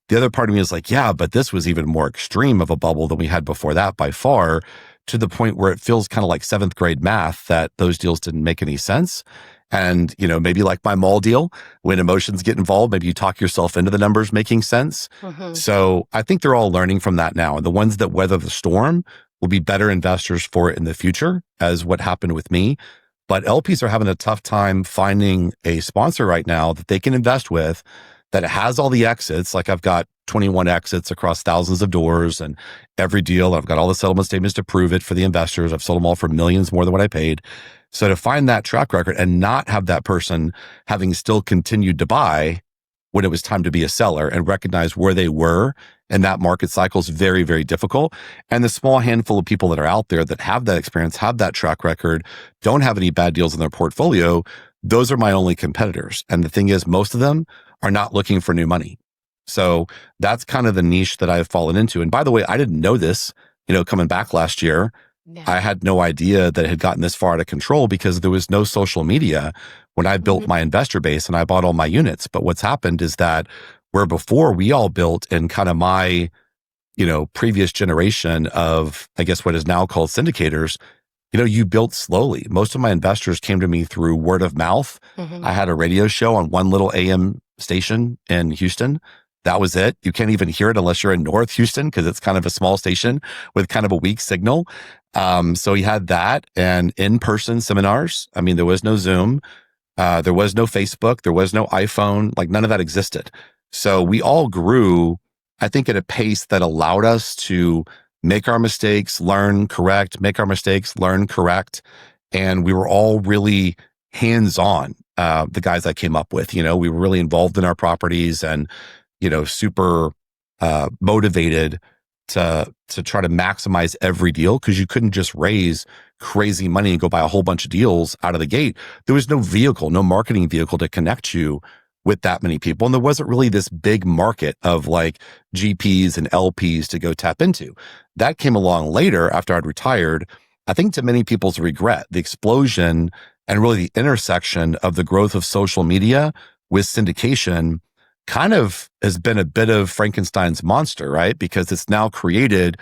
The other part of me is like, yeah, but this was even more extreme of a bubble than we had before that by far, to the point where it feels kind of like 7th grade math that those deals didn't make any sense. And, maybe like my mall deal, when emotions get involved, maybe you talk yourself into the numbers making sense. So I think they're all learning from that now. And the ones that weather the storm will be better investors for it in the future, as what happened with me. But LPs are having a tough time finding a sponsor right now that they can invest with, that has all the exits. Like I've got 21 exits across thousands of doors and every deal. I've got all the settlement statements to prove it for the investors. I've sold them all for millions more than what I paid. So to find that track record and not have that person having still continued to buy when it was time to be a seller, and recognize where they were in that market cycle, is very, very difficult. And the small handful of people that are out there that have that experience, have that track record, don't have any bad deals in their portfolio, those are my only competitors. And the thing is, most of them are not looking for new money. So that's kind of the niche that I've fallen into. And by the way, I didn't know this, coming back last year. I had no idea that it had gotten this far out of control, because there was no social media when I built my investor base and I bought all my units. But what's happened is that where before we all built in kind of my, previous generation of, I guess, what is now called syndicators, you built slowly. Most of my investors came to me through word of mouth. I had a radio show on one little AM station in Houston. That was it. You can't even hear it unless you're in North Houston, because it's kind of a small station with kind of a weak signal. So he had that, and in-person seminars. I mean, there was no Zoom. There was no Facebook. There was no iPhone. Like, none of that existed. So we all grew, I think, at a pace that allowed us to make our mistakes, learn, correct, make our mistakes, learn, correct. And we were all really hands-on. The guys I came up with, we were really involved in our properties, and, super motivated to try to maximize every deal, because you couldn't just raise crazy money and go buy a whole bunch of deals out of the gate. There was no vehicle, no marketing vehicle to connect you with that many people. And there wasn't really this big market of like GPs and LPs to go tap into. That came along later after I'd retired. I think to many people's regret, the explosion and really the intersection of the growth of social media with syndication kind of has been a bit of Frankenstein's monster, right? Because it's now created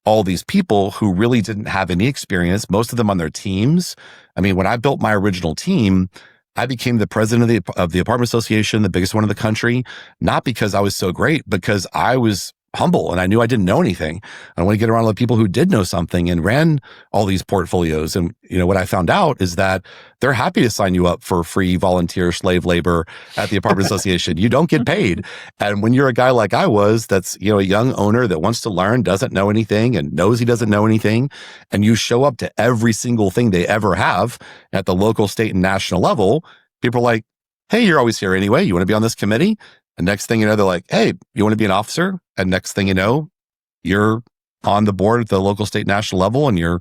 all these people who really didn't have any experience, most of them on their teams. I mean, when I built my original team, I became the president of the apartment association, the biggest one in the country, not because I was so great, because I was humble and I knew I didn't know anything. I want to get around with people who did know something and ran all these portfolios. And, what I found out is that they're happy to sign you up for free volunteer slave labor at the apartment association. You don't get paid. And when you're a guy like I was, that's, a young owner that wants to learn, doesn't know anything and knows he doesn't know anything, and you show up to every single thing they ever have at the local, state, and national level, people are like, hey, you're always here anyway. You want to be on this committee? And next thing you know, they're like, hey, you want to be an officer? And next thing you know, you're on the board at the local, state, national level, and you're,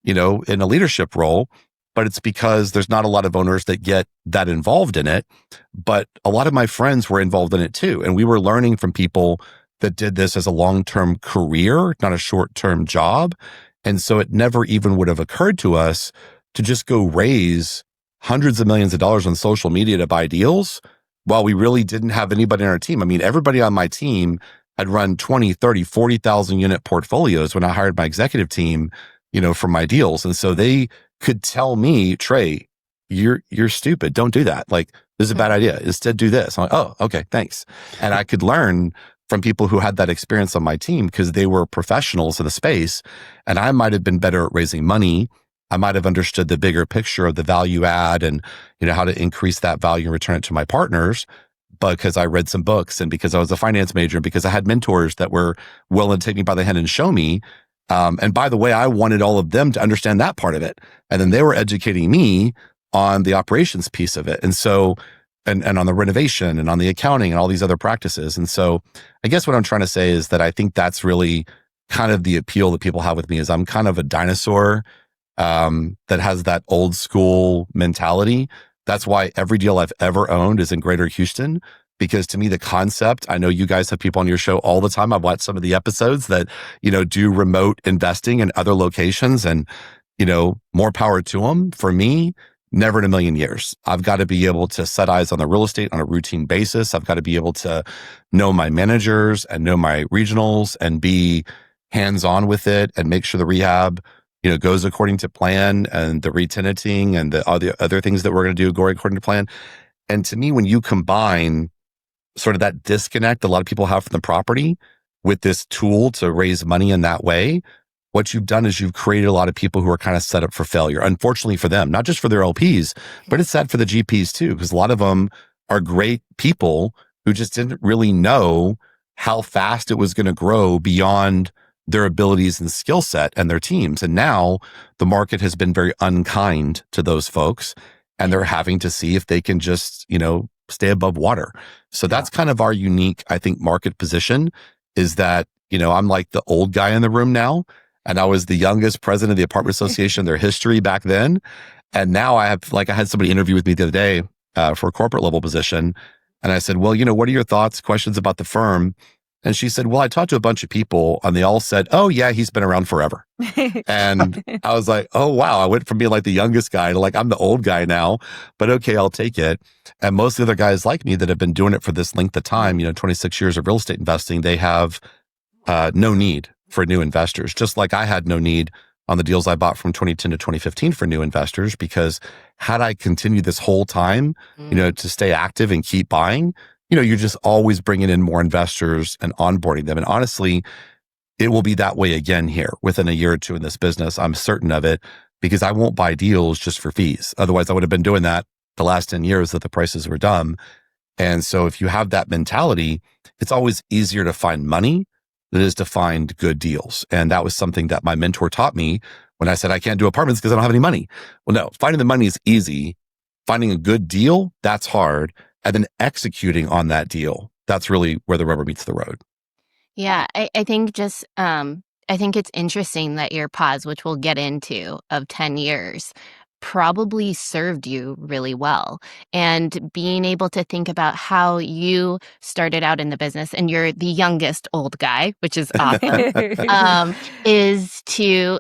in a leadership role. But it's because there's not a lot of owners that get that involved in it. But a lot of my friends were involved in it too. And we were learning from people that did this as a long-term career, not a short-term job. And so it never even would have occurred to us to just go raise hundreds of millions of dollars on social media to buy deals while we really didn't have anybody on our team. I mean, everybody on my team had run 20, 30, 40,000 unit portfolios when I hired my executive team, for my deals. And so they could tell me, Trey, you're stupid. Don't do that. Like, this is a bad idea. Instead, do this. I'm like, oh, okay, thanks. And I could learn from people who had that experience on my team because they were professionals in the space. And I might have been better at raising money. I might have understood the bigger picture of the value add and, how to increase that value and return it to my partners, because I read some books and because I was a finance major and because I had mentors that were willing to take me by the hand and show me. And by the way, I wanted all of them to understand that part of it. And then they were educating me on the operations piece of it. And so, and on the renovation and on the accounting and all these other practices. And so I guess what I'm trying to say is that I think that's really kind of the appeal that people have with me is I'm kind of a dinosaur that has that old school mentality. That's why every deal I've ever owned is in Greater Houston, because to me, the concept, I know you guys have people on your show all the time. I've watched some of the episodes that, do remote investing in other locations and, more power to them. For me, never in a million years. I've got to be able to set eyes on the real estate on a routine basis. I've got to be able to know my managers and know my regionals and be hands-on with it and make sure the rehab goes according to plan and the re-tenanting and all the other things that we're going to do go according to plan. And to me, when you combine sort of that disconnect a lot of people have from the property with this tool to raise money in that way, what you've done is you've created a lot of people who are kind of set up for failure. Unfortunately for them, not just for their LPs, but it's sad for the GPs too, because a lot of them are great people who just didn't really know how fast it was going to grow beyond their abilities and skill set and their teams. And now the market has been very unkind to those folks and they're having to see if they can just, stay above water. So that's kind of our unique, I think, market position is that, I'm like the old guy in the room now. And I was the youngest president of the apartment association, their history back then. And now I had somebody interview with me the other day for a corporate level position. And I said, well, what are your thoughts, questions about the firm? And she said, well, I talked to a bunch of people and they all said, oh yeah, he's been around forever. And I was like, oh wow, I went from being like the youngest guy to like, I'm the old guy now, but okay, I'll take it. And most of the other guys like me that have been doing it for this length of time, 26 years of real estate investing, they have no need for new investors, just like I had no need on the deals I bought from 2010 to 2015 for new investors, because had I continued this whole time, to stay active and keep buying, you're just always bringing in more investors and onboarding them. And honestly, it will be that way again here within a year or two in this business. I'm certain of it because I won't buy deals just for fees. Otherwise, I would have been doing that the last 10 years that the prices were dumb. And so if you have that mentality, it's always easier to find money than it is to find good deals. And that was something that my mentor taught me when I said, I can't do apartments because I don't have any money. Well, no, finding the money is easy. Finding a good deal, that's hard. And then executing on that deal, that's really where the rubber meets the road. Yeah, I think I think it's interesting that your pause, which we'll get into, of 10 years probably served you really well. And being able to think about how you started out in the business, and you're the youngest old guy, which is awesome, is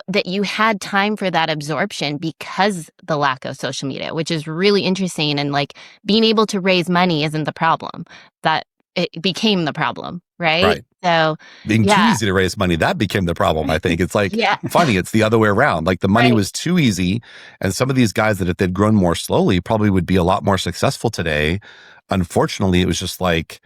that you had time for that absorption because the lack of social media, which is really interesting. And like being able to raise money isn't the problem. That it became the problem, right? Right. So, Being too yeah, easy to raise money, that became the problem, I think. It's like yeah, funny, it's the other way around. Like the money right. was too easy. And some of these guys that if they'd grown more slowly probably would be a lot more successful today. Unfortunately, it was just like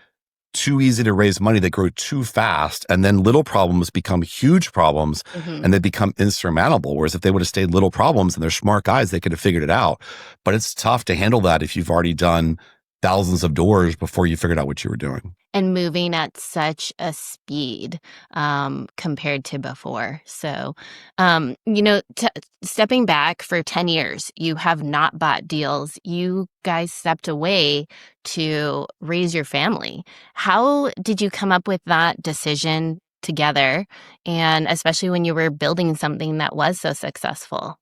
too easy to raise money. They grow too fast. And then little problems become huge problems Hmm. and they become insurmountable. Whereas if they would have stayed little problems and they're smart guys, they could have figured it out. But it's tough to handle that if you've already done thousands of doors before you figured out what you were doing. And moving at such a speed compared to before. So, stepping back for 10 years, you have not bought deals. You guys stepped away to raise your family. How did you come up with that decision together? And especially when you were building something that was so successful?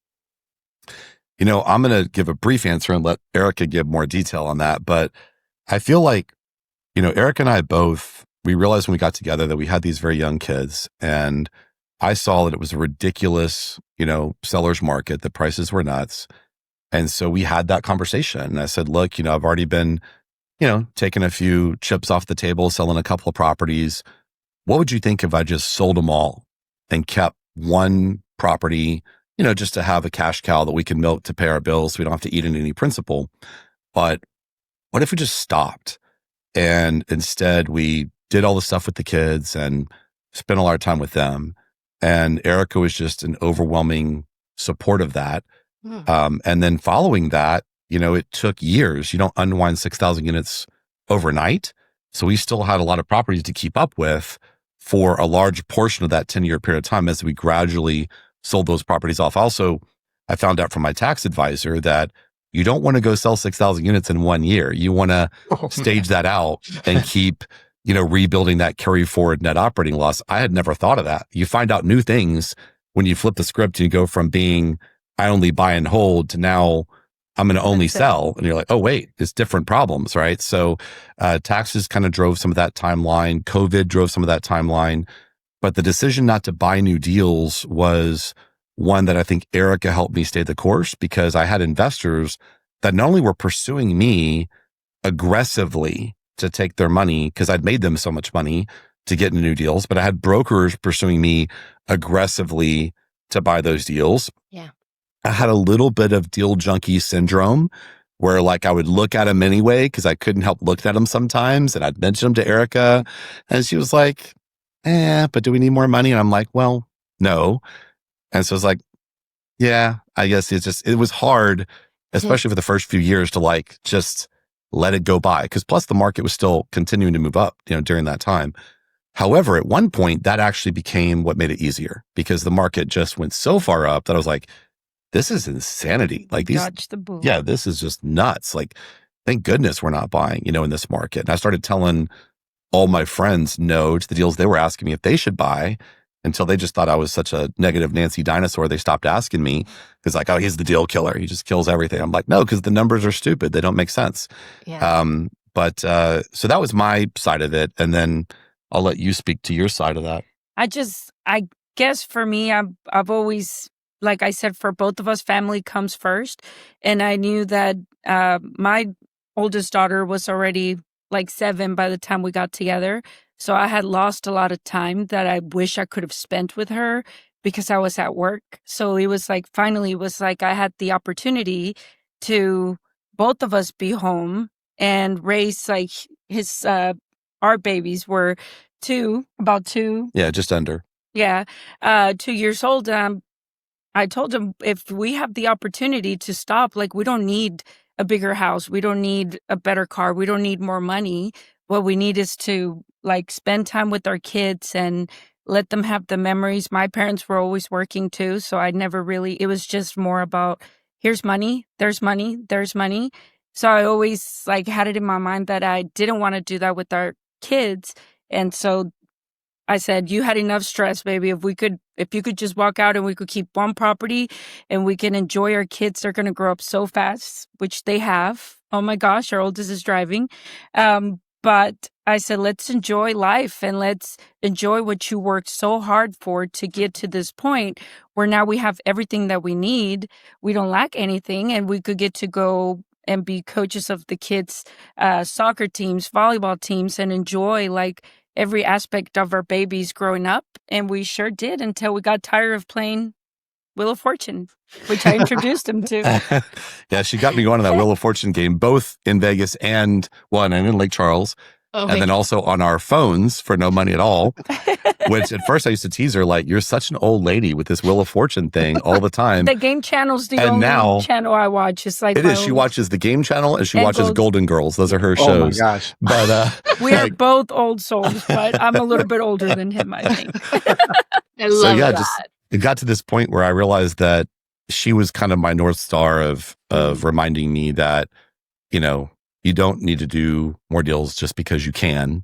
I'm going to give a brief answer and let Erika give more detail on that. But I feel like, Erika and I both, we realized when we got together that we had these very young kids. And I saw that it was a ridiculous, seller's market. The prices were nuts. And so we had that conversation. And I said, look, I've already been, taking a few chips off the table, selling a couple of properties. What would you think if I just sold them all and kept one property, just to have a cash cow that we can milk to pay our bills? So we don't have to eat in any principal. But what if we just stopped? And instead we did all the stuff with the kids and spent a lot of time with them. And Erika was just an overwhelming support of that. And then following that, it took years. You don't unwind 6,000 units overnight. So we still had a lot of properties to keep up with for a large portion of that 10-year period of time as we gradually sold those properties off. Also, I found out from my tax advisor that you don't want to go sell 6,000 units in 1 year. You want to stage that out and keep, rebuilding that carry forward net operating loss. I had never thought of that. You find out new things when you flip the script and you go from being, I only buy and hold to now I'm going to only sell. And you're like, oh, wait, it's different problems, right? So taxes kind of drove some of that timeline. COVID drove some of that timeline. But the decision not to buy new deals was one that I think Erika helped me stay the course, because I had investors that not only were pursuing me aggressively to take their money because I'd made them so much money to get into new deals, but I had brokers pursuing me aggressively to buy those deals. Yeah. I had a little bit of deal junkie syndrome where like I would look at them anyway because I couldn't help looking at them sometimes. And I'd mention them to Erika and she was like, but do we need more money? And I'm like, well, no. And so it's like, yeah, I guess it was hard, especially for the first few years to like just let it go by. Cause plus the market was still continuing to move up, during that time. However, at one point that actually became what made it easier because the market just went so far up that I was like, this is insanity. Like Dodge the bullet. yeah, this is just nuts. Like, thank goodness we're not buying, in this market. And I started telling all my friends no to the deals they were asking me if they should buy until they just thought I was such a negative Nancy dinosaur. They stopped asking me because like, oh, he's the deal killer. He just kills everything. I'm like, no, because the numbers are stupid. They don't make sense. Yeah. So that was my side of it. And then I'll let you speak to your side of that. I guess for me, I've always, like I said, for both of us, family comes first. And I knew that my oldest daughter was already like 7 by the time we got together. So I had lost a lot of time that I wish I could have spent with her because I was at work. So it was like, finally, it was like I had the opportunity to both of us be home and raise like our babies were about 2. Yeah, just under. Yeah, 2 years old. I told him if we have the opportunity to stop, like we don't need a bigger house. We don't need a better car. We don't need more money. What we need is to like spend time with our kids and let them have the memories. My parents were always working too. So I never really, it was just more about here's money, there's money, there's money. So I always like had it in my mind that I didn't want to do that with our kids. And so I said, you had enough stress, baby. If you could just walk out and we could keep one property and we can enjoy our kids. They're going to grow up so fast, which they have. Oh my gosh, our oldest is driving. But I said, let's enjoy life and let's enjoy what you worked so hard for to get to this point where now we have everything that we need. We don't lack anything and we could get to go and be coaches of the kids' soccer teams, volleyball teams, and enjoy like every aspect of our babies growing up. And we sure did until we got tired of playing Wheel of Fortune, which I introduced him to. Yeah, she got me going on that Wheel of Fortune game, both in Vegas and in Lake Charles. Oh, and then also on our phones for no money at all, which at first I used to tease her, like, you're such an old lady with this Wheel of Fortune thing all the time. The game channel's the only channel I watch. It's like it is. She watches the game channel and she watches Golden Girls. Those are her shows. Oh my gosh. But we are both old souls, but I'm a little bit older than him, I think. I love that. Just it got to this point where I realized that she was kind of my North Star of reminding me that, you don't need to do more deals just because you can.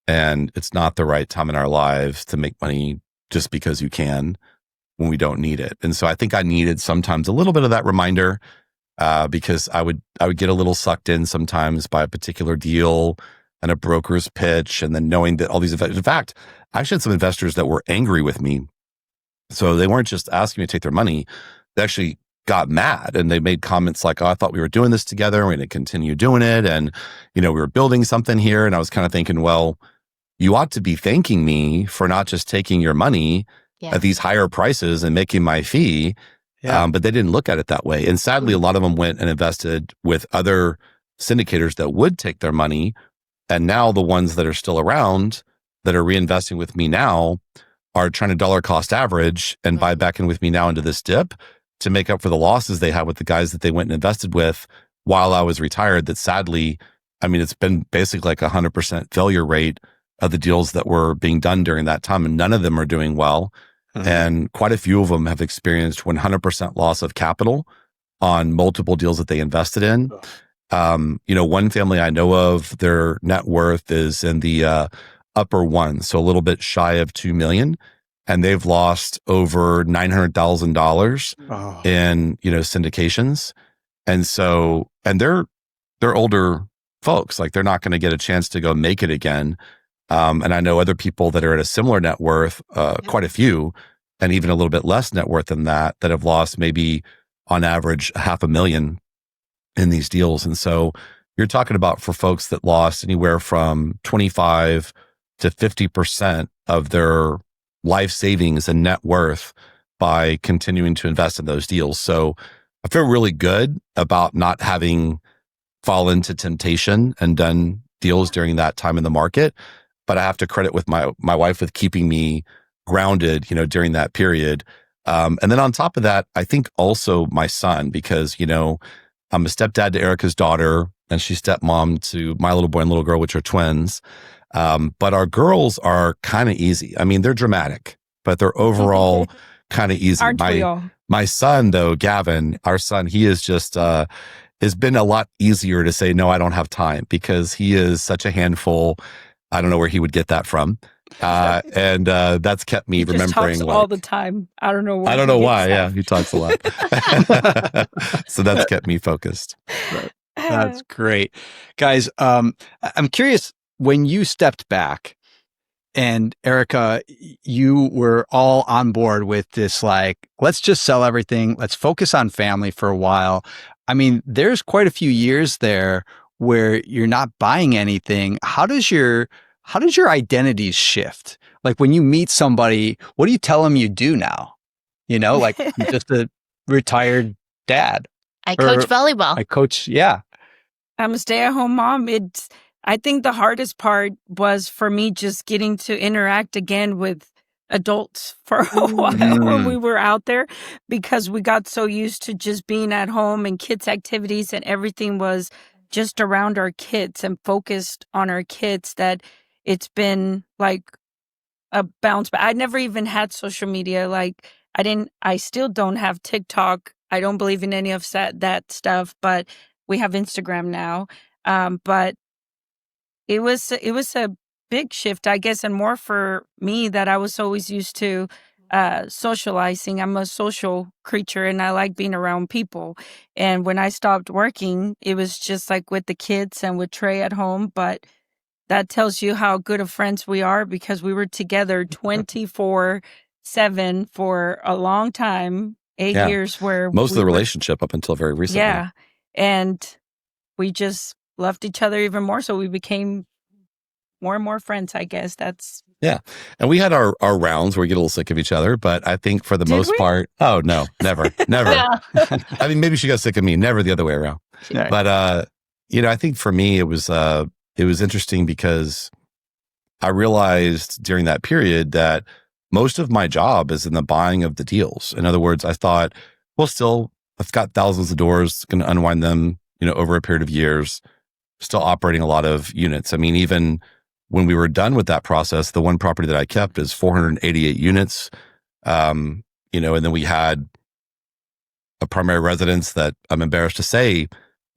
And it's not the right time in our lives to make money just because you can when we don't need it. And so I think I needed sometimes a little bit of that reminder because I would get a little sucked in sometimes by a particular deal and a broker's pitch, and then knowing that all these investors, in fact, I actually had some investors that were angry with me. So they weren't just asking me to take their money. They actually got mad and they made comments like, oh, I thought we were doing this together. We're going to continue doing it. And, we were building something here. And I was kind of thinking, well, you ought to be thanking me for not just taking your money at these higher prices and making my fee. Yeah. But they didn't look at it that way. And sadly, a lot of them went and invested with other syndicators that would take their money. And now the ones that are still around that are reinvesting with me now are trying to dollar cost average and buy back in with me now into this dip to make up for the losses they had with the guys that they went and invested with while I was retired. That sadly, it's been basically like 100% failure rate of the deals that were being done during that time. And none of them are doing well. Mm-hmm. And quite a few of them have experienced 100% loss of capital on multiple deals that they invested in. One family I know of, their net worth is in the upper one, so a little bit shy of 2 million. And they've lost over $900,000 in, syndications. And so, and they're older folks, like they're not going to get a chance to go make it again. And I know other people that are at a similar net worth, quite a few, and even a little bit less net worth than that have lost maybe on average $500,000 in these deals. And so you're talking about for folks that lost anywhere from 25 to 50% of their life savings and net worth by continuing to invest in those deals. So I feel really good about not having fallen to temptation and done deals during that time in the market. But I have to credit with my wife with keeping me grounded, during that period. And then on top of that, I think also my son, because, I'm a stepdad to Erika's daughter and she's stepmom to my little boy and little girl, which are twins. But our girls are kind of easy. They're dramatic, but they're overall kind of easy. Aren't we all? My son, though, Gavin, our son, he is just, has been a lot easier to say, no, I don't have time, because he is such a handful. I don't know where he would get that from. And that's kept me remembering. Talks all the time. I don't know why. Yeah, he talks a lot. So that's kept me focused. That's great. Guys, I'm curious, when you stepped back and Erika, you were all on board with this, like, let's just sell everything. Let's focus on family for a while. There's quite a few years there where you're not buying anything. How does your identities shift? Like when you meet somebody, what do you tell them you do now? Like you're just a retired dad. I coach volleyball. I coach. Yeah. I'm a stay-at-home mom. I think the hardest part was for me just getting to interact again with adults for a while when we were out there, because we got so used to just being at home and kids' activities and everything was just around our kids and focused on our kids, that it's been like a bounce back. I never even had social media. Like I still don't have TikTok. I don't believe in any of that stuff, but we have Instagram now. But it was a big shift, I guess, and more for me that I was always used to socializing. I'm a social creature and I like being around people. And when I stopped working, it was just like with the kids and with Trey at home. But that tells you how good of friends we are, because we were together 24/7 for a long time, 8 years, where most of the relationship up until very recently. Yeah. And we just loved each other even more. So we became more and more friends, I guess. Yeah. And we had our rounds where we get a little sick of each other, but I think for the Did most we? part, oh no, never. I mean, maybe she got sick of me, never the other way around. Yeah. But I think for me it was interesting because I realized during that period that most of my job is in the buying of the deals. In other words, I thought, well, still, I've got thousands of doors, going to unwind them, over a period of years, still operating a lot of units. I mean, even when we were done with that process, the one property that I kept is 488 units. And then we had a primary residence that I'm embarrassed to say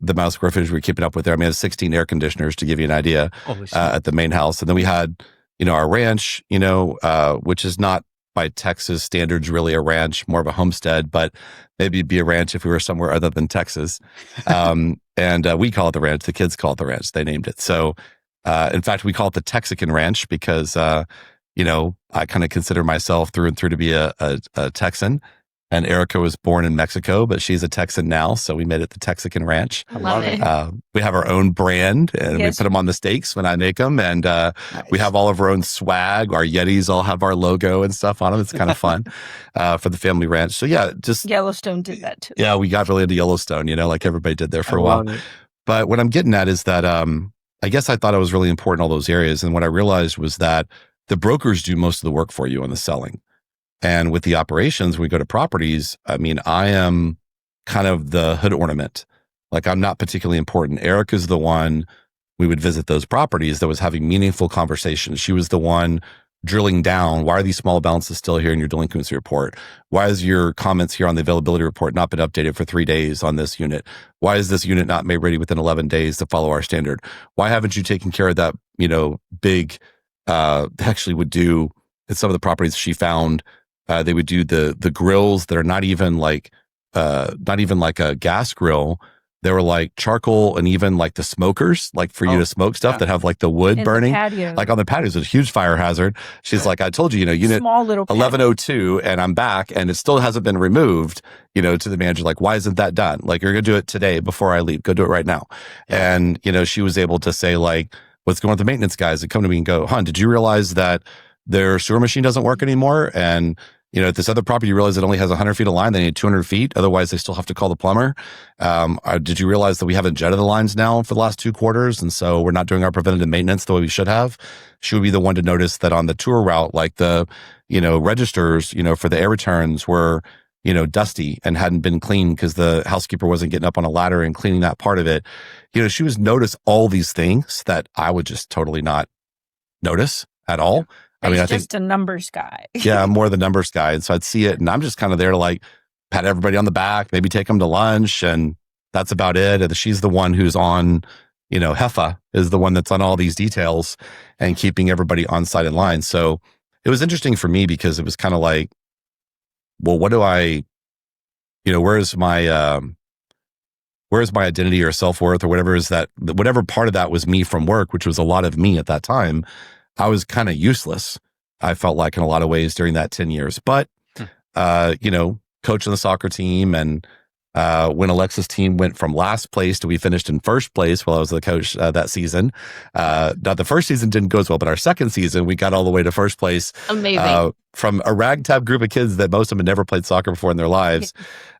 the amount of square footage we're keeping up with there. I mean, it's 16 air conditioners to give you an idea at the main house. And then we had, our ranch, which is not by Texas standards really a ranch, more of a homestead, but maybe it'd be a ranch if we were somewhere other than Texas. And we call it the ranch. The kids call it the ranch. They named it. So in fact, we call it the Texican Ranch because, I kind of consider myself through and through to be a Texan. And Erika was born in Mexico, but she's a Texan now. So we made it the Texican Ranch. I love it. We have our own brand and we put them on the steaks when I make them. And we have all of our own swag. Our Yetis all have our logo and stuff on them. It's kind of fun for the family ranch. So yeah, just Yellowstone did that too. Yeah, we got really into Yellowstone, like everybody did there for a while. But what I'm getting at is that I guess I thought it was really important in all those areas. And what I realized was that the brokers do most of the work for you on the selling. And with the operations, we go to properties. I mean, I am kind of the hood ornament. Like I'm not particularly important. Erika's the one we would visit those properties that was having meaningful conversations. She was the one drilling down. Why are these small balances still here in your delinquency report? Why is your comments here on the availability report not been updated for 3 days on this unit? Why is this unit not made ready within 11 days to follow our standard? Why haven't you taken care of that, big, actually would do at some of the properties she found, they would do the grills that are not even like a gas grill. They were like charcoal and even like the smokers, like for you to smoke stuff that have like the wood burning. Like on the patios, it's a huge fire hazard. She's like, I told you, unit small little 1102 and I'm back and it still hasn't been removed, to the manager. Like, why isn't that done? Like, you're going to do it today before I leave. Go do it right now. Yeah. And, she was able to say like, what's going on with the maintenance guys that come to me and go, did you realize that their sewer machine doesn't work anymore? And, at this other property, you realize it only has 100 feet of line. They need 200 feet. Otherwise, they still have to call the plumber. Did you realize that we haven't jetted the lines now for the last 2 quarters? And so we're not doing our preventative maintenance the way we should have. She would be the one to notice that on the tour route, like the, registers, for the air returns were, dusty and hadn't been cleaned because the housekeeper wasn't getting up on a ladder and cleaning that part of it. She was notice all these things that I would just totally not notice at all. I mean, I think just a numbers guy. Yeah, I'm more the numbers guy. And so I'd see it and I'm just kind of there to like pat everybody on the back, maybe take them to lunch. And that's about it. And she's the one who's on, Heffa is the one that's on all these details and keeping everybody on site in line. So it was interesting for me because it was kind of like, well, what do I, where's my identity or self-worth or whatever is that, whatever part of that was me from work, which was a lot of me at that time. I was kind of useless, I felt like in a lot of ways during that 10 years. But, coaching the soccer team and when Alexa's team went from last place to we finished in first place while I was the coach that season. Now, the first season didn't go as well, but our second season, we got all the way to first place. Amazing. From a ragtag group of kids that most of them had never played soccer before in their lives.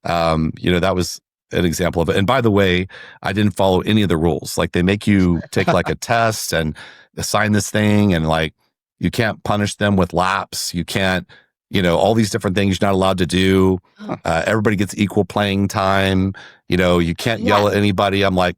That was an example of it. And by the way, I didn't follow any of the rules. Like they make you take like a test and assign this thing and like you can't punish them with laps. You can't, all these different things you're not allowed to do. Everybody gets equal playing time. You can't yell at anybody. I'm like,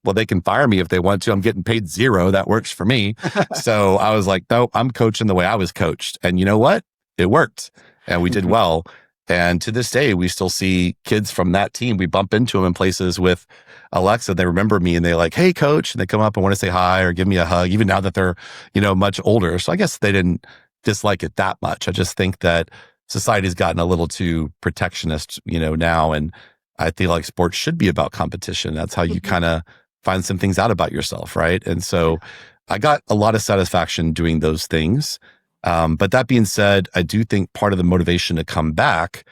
well, they can fire me if they want to. I'm getting paid $0. That works for me. So I was like, no, I'm coaching the way I was coached. And you know what? It worked and we did well. And to this day, we still see kids from that team. We bump into them in places with Alexa. They remember me and they're like, hey, coach. And they come up and want to say hi or give me a hug, even now that they're, much older. So I guess they didn't dislike it that much. I just think that society's gotten a little too protectionist, now. And I feel like sports should be about competition. That's how you kind of find some things out about yourself. Right. And so I got a lot of satisfaction doing those things. But that being said, I do think part of the motivation to come back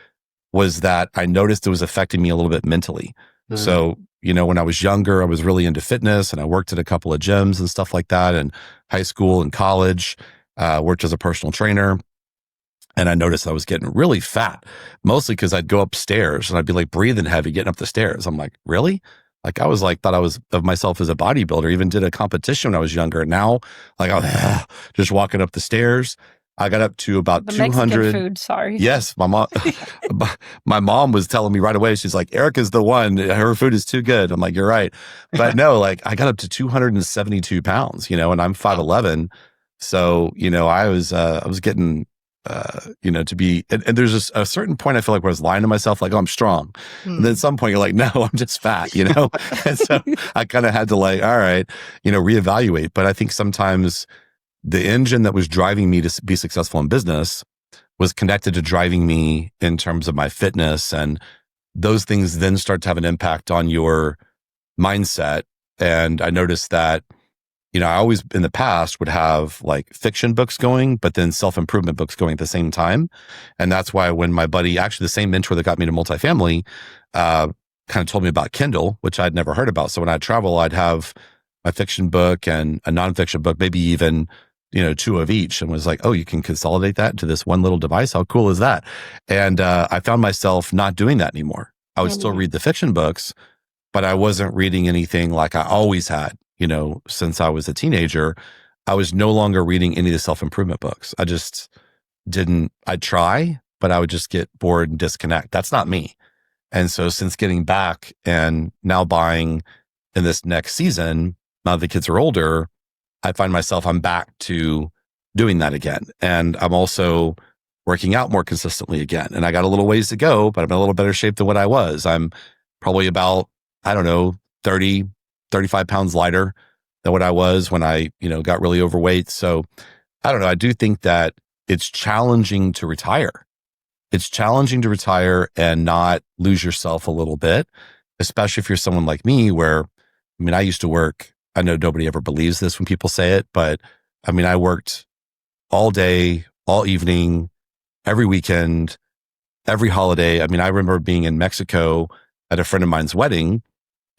was that I noticed it was affecting me a little bit mentally. Mm-hmm. So when I was younger, I was really into fitness and I worked at a couple of gyms and stuff like that in high school and college, worked as a personal trainer. And I noticed I was getting really fat, mostly because I'd go upstairs and I'd be like breathing heavy getting up the stairs. I'm like, really? Like I was like, thought I was of myself as a bodybuilder, even did a competition when I was younger. Now, like I was just walking up the stairs. I got up to about The 200. Mexican food, sorry. Yes, my mom was telling me right away. She's like, Erika's the one. Her food is too good. I'm like, you're right. But no, like I got up to 272 pounds, and I'm 5'11". So, I was getting, to be, and there's a certain point I feel like where I was lying to myself, like, oh, I'm strong. And then at some point you're like, no, I'm just fat, And so I kind of had to like, all right, reevaluate. But I think sometimes the engine that was driving me to be successful in business was connected to driving me in terms of my fitness. And those things then start to have an impact on your mindset. And I noticed that, I always in the past would have like fiction books going, but then self-improvement books going at the same time. And that's why when my buddy, actually the same mentor that got me to multifamily, kind of told me about Kindle, which I'd never heard about. So when I'd travel, I'd have my fiction book and a nonfiction book, maybe even, 2 of each, and was like, oh, you can consolidate that into this one little device. How cool is that? And I found myself not doing that anymore. I would still read the fiction books, but I wasn't reading anything like I always had, since I was a teenager. I was no longer reading any of the self-improvement books. I just didn't, I'd try, but I would just get bored and disconnect. That's not me. And so since getting back and now buying in this next season, now the kids are older, I find myself, I'm back to doing that again. And I'm also working out more consistently again. And I got a little ways to go, but I'm in a little better shape than what I was. I'm probably about, 30, 35 pounds lighter than what I was when I, got really overweight. So I don't know. I do think that it's challenging to retire. It's challenging to retire and not lose yourself a little bit, especially if you're someone like me where, I used to work, I know nobody ever believes this when people say it, but I worked all day, all evening, every weekend, every holiday. I remember being in Mexico at a friend of mine's wedding,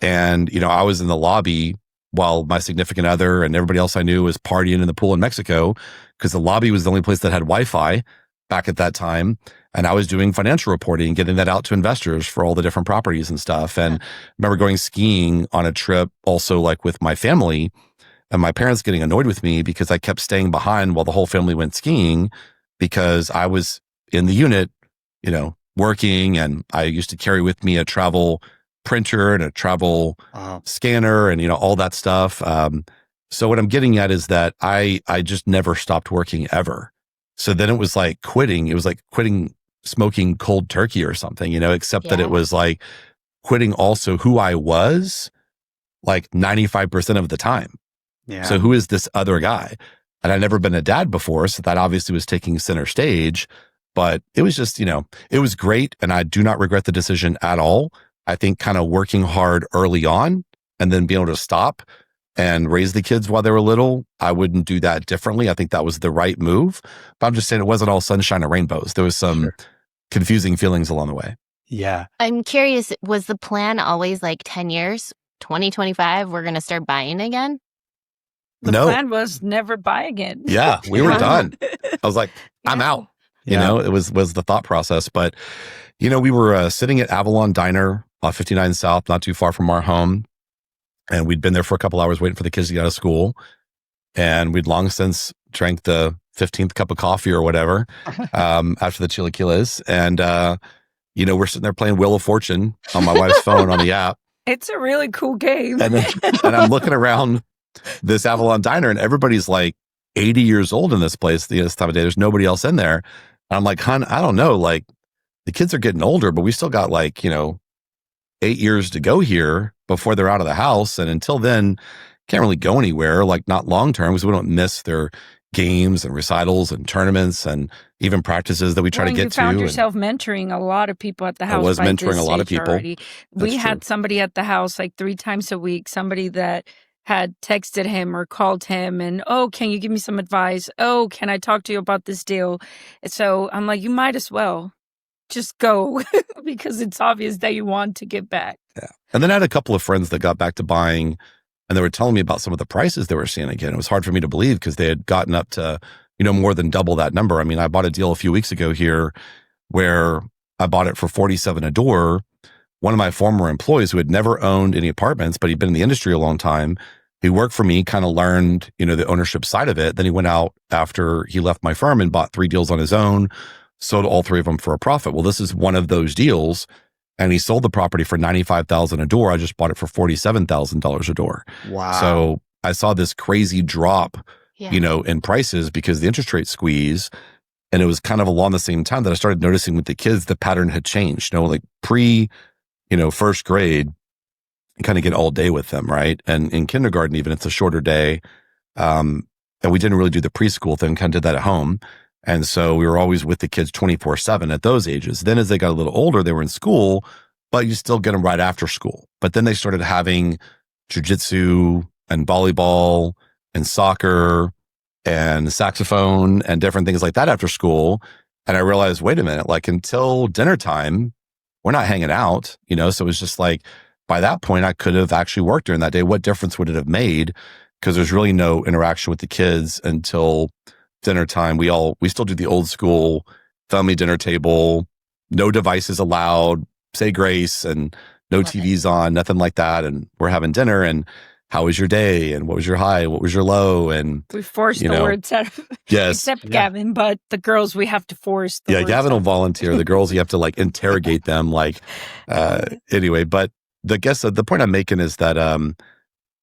and, I was in the lobby while my significant other and everybody else I knew was partying in the pool in Mexico, because the lobby was the only place that had Wi-Fi back at that time. And I was doing financial reporting and getting that out to investors for all the different properties and stuff. And I remember going skiing on a trip also like with my family, and my parents getting annoyed with me because I kept staying behind while the whole family went skiing, because I was in the unit, working, and I used to carry with me a travel printer and a travel scanner and, all that stuff. So what I'm getting at is that I just never stopped working ever. So then it was like quitting. It was like quitting smoking cold turkey or something, except that it was like quitting also who I was like 95% of the time. Yeah. So who is this other guy? And I'd never been a dad before, so that obviously was taking center stage, but it was just, it was great. And I do not regret the decision at all. I think kind of working hard early on and then being able to stop and raise the kids while they were little, I wouldn't do that differently. I think that was the right move. But I'm just saying it wasn't all sunshine and rainbows. There was some confusing feelings along the way. Yeah. I'm curious, was the plan always like 10 years, 2025, we're going to start buying again? The plan was never buy again. Yeah, we were done. I was like, I'm out. It was the thought process. But, we were sitting at Avalon Diner off 59 South, not too far from our home. And we'd been there for a couple hours waiting for the kids to get out of school. And we'd long since drank the 15th cup of coffee or whatever after the chilaquiles. And, we're sitting there playing Wheel of Fortune on my wife's phone on the app. It's a really cool game. And I'm looking around this Avalon Diner, and everybody's like 80 years old in this place this time of day. There's nobody else in there. And I'm like, hon, I don't know. Like, the kids are getting older, but we still got like, 8 years to go here before they're out of the house. And until then, can't really go anywhere, like not long term, because we don't miss their games and recitals and tournaments and even practices that we try to get to. You found yourself mentoring a lot of people at the house. I was mentoring a lot of people. We had somebody at the house like 3 times a week, somebody that had texted him or called him and, oh, can you give me some advice? Oh, can I talk to you about this deal? So I'm like, you might as well just go because it's obvious that you want to get back. Yeah. And then I had a couple of friends that got back to buying, and they were telling me about some of the prices they were seeing again. It was hard for me to believe because they had gotten up to, more than double that number. I mean, I bought a deal a few weeks ago here where I bought it for 47 a door. One of my former employees who had never owned any apartments, but he'd been in the industry a long time, he worked for me, kind of learned, the ownership side of it. Then he went out after he left my firm and bought 3 deals on his own, sold all 3 of them for a profit. Well, this is one of those deals. And he sold the property for $95,000 a door. I just bought it for $47,000 a door. Wow. So I saw this crazy drop, Yeah. in prices because the interest rate squeeze. And it was kind of along the same time that I started noticing with the kids, the pattern had changed, like pre, first grade, you kind of get all day with them, right? And in kindergarten, even it's a shorter day. And we didn't really do the preschool thing, kind of did that at home. And so we were always with the kids 24/7 at those ages. Then as they got a little older, they were in school, but you still get them right after school. But then they started having jujitsu and volleyball and soccer and saxophone and different things like that after school. And I realized, wait a minute, like until dinner time, we're not hanging out, So it was just like, by that point, I could have actually worked during that day. What difference would it have made? Because there's really no interaction with the kids until dinner time. We still do the old school family dinner table, no devices allowed, say grace, and no TVs on, nothing like that. And we're having dinner, and how was your day? And what was your high? What was your low? And we forced the words out of, yes, except Gavin, but the girls, we have to force the words Gavin out. will volunteer. The girls, you have to like interrogate them. Anyway, but the point I'm making is that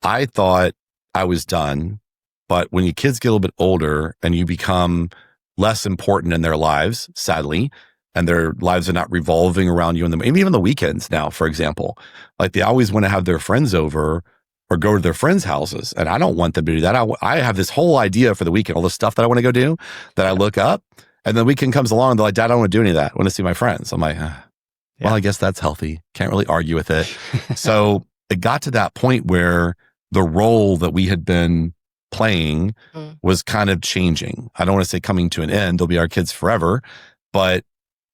I thought I was done. But when your kids get a little bit older and you become less important in their lives, sadly, and their lives are not revolving around you, and maybe even the weekends now, for example, like they always want to have their friends over or go to their friends' houses. And I don't want them to do that. I have this whole idea for the weekend, all the stuff that I want to go do that I look up. And then the weekend comes along and they're like, Dad, I don't want to do any of that. I want to see my friends. I'm like, well, I guess that's healthy. Can't really argue with it. So it got to that point where the role that we had been playing was kind of changing. I don't want to say coming to an end. They'll be our kids forever, but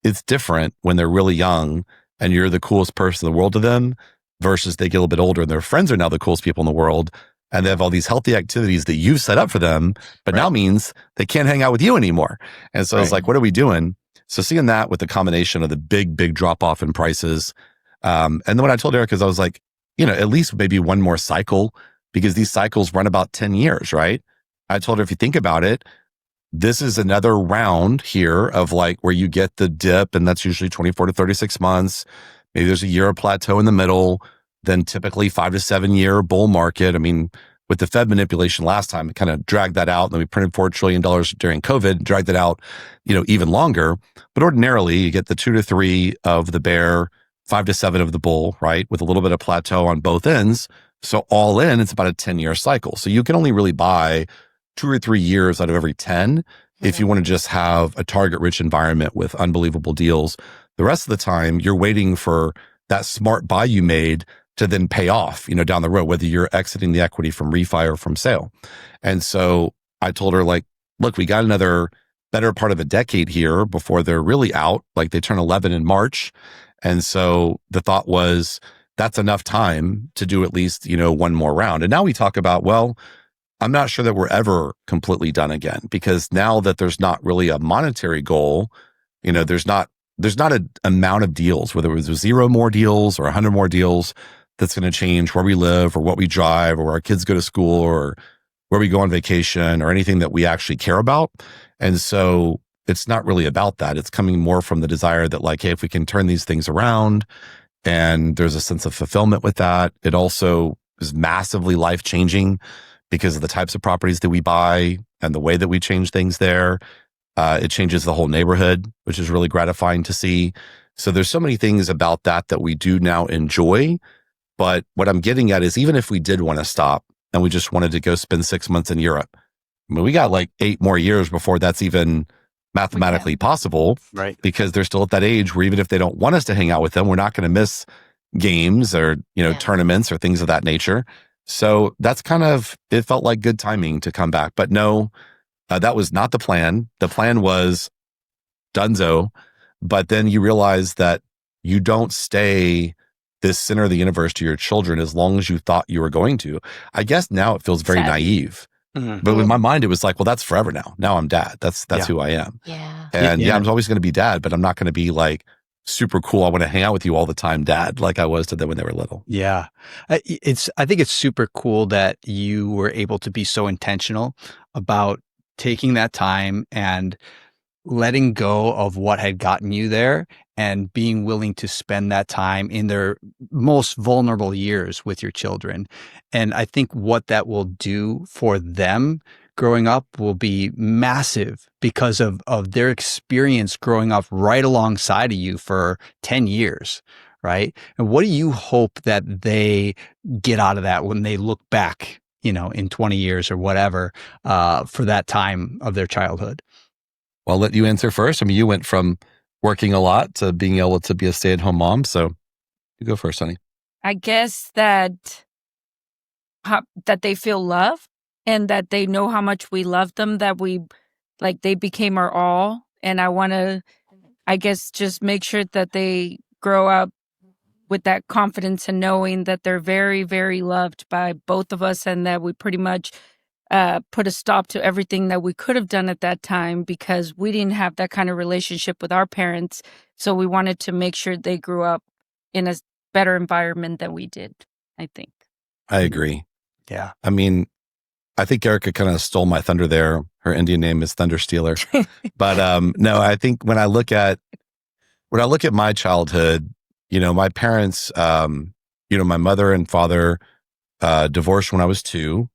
it's different when they're really young and you're the coolest person in the world to them versus they get a little bit older and their friends are now the coolest people in the world. And they have all these healthy activities that you've set up for them, but now means they can't hang out with you anymore. And so it's like, what are we doing? So seeing that with the combination of the big drop off in prices. And then what I told Erika is I was like, at least maybe one more cycle, because these cycles run about 10 years, right? I told her, if you think about it, this is another round here of like where you get the dip, and that's usually 24 to 36 months. Maybe there's a year of plateau in the middle, then typically 5 to 7 year bull market. I mean, with the Fed manipulation last time, it kind of dragged that out. And then we printed $4 trillion during COVID, dragged it out, even longer. But ordinarily, you get the 2 to 3 of the bear, 5 to 7 of the bull, right? With a little bit of plateau on both ends. So all in, it's about a 10-year cycle. So you can only really buy 2 or 3 years out of every 10 if you want to just have a target-rich environment with unbelievable deals. The rest of the time, you're waiting for that smart buy you made to then pay off, down the road, whether you're exiting the equity from refi or from sale. And so I told her, like, look, we got another better part of a decade here before they're really out. Like they turn 11 in March. And so the thought was, that's enough time to do at least, one more round. And now we talk about, well, I'm not sure that we're ever completely done again, because now that there's not really a monetary goal, there's not an amount of deals, whether it was 0 more deals or 100 more deals, that's going to change where we live or what we drive or where our kids go to school or where we go on vacation or anything that we actually care about. And so it's not really about that. It's coming more from the desire that like, hey, if we can turn these things around, and there's a sense of fulfillment with that. It also is massively life-changing because of the types of properties that we buy and the way that we change things there. It changes the whole neighborhood, which is really gratifying to see. So there's so many things about that we do now enjoy. But what I'm getting at is, even if we did want to stop and we just wanted to go spend 6 months in Europe, I mean, we got like 8 more years before that's even mathematically possible, right? Because they're still at that age where even if they don't want us to hang out with them, we're not going to miss games or, tournaments or things of that nature. So that's it felt like good timing to come back. But no, that was not the plan. The plan was dunzo. But then you realize that you don't stay this center of the universe to your children as long as you thought you were going to. I guess now it feels very naive. But in my mind, it was like, well, that's forever now. Now I'm dad. That's who I am. Yeah. And I'm always going to be dad, but I'm not going to be like super cool. I want to hang out with you all the time, dad, like I was to them when they were little. Yeah. I think it's super cool that you were able to be so intentional about taking that time and letting go of what had gotten you there and being willing to spend that time in their most vulnerable years with your children. And I think what that will do for them growing up will be massive because of their experience growing up right alongside of you for 10 years, right? And what do you hope that they get out of that when they look back, in 20 years or whatever, for that time of their childhood? Well, I'll let you answer first. I mean, you went from working a lot to being able to be a stay-at-home mom. So you go first, honey. I guess that they feel love and that they know how much we love them, that they became our all. And I want to, I guess, just make sure that they grow up with that confidence and knowing that they're very, very loved by both of us and that we pretty much put a stop to everything that we could have done at that time because we didn't have that kind of relationship with our parents. So we wanted to make sure they grew up in a better environment than we did, I think. I agree. Yeah. I mean, I think Erika kind of stole my thunder there. Her Indian name is Thunder Stealer. But no, I think when I look at my childhood, my parents, my mother and father divorced when I was 2.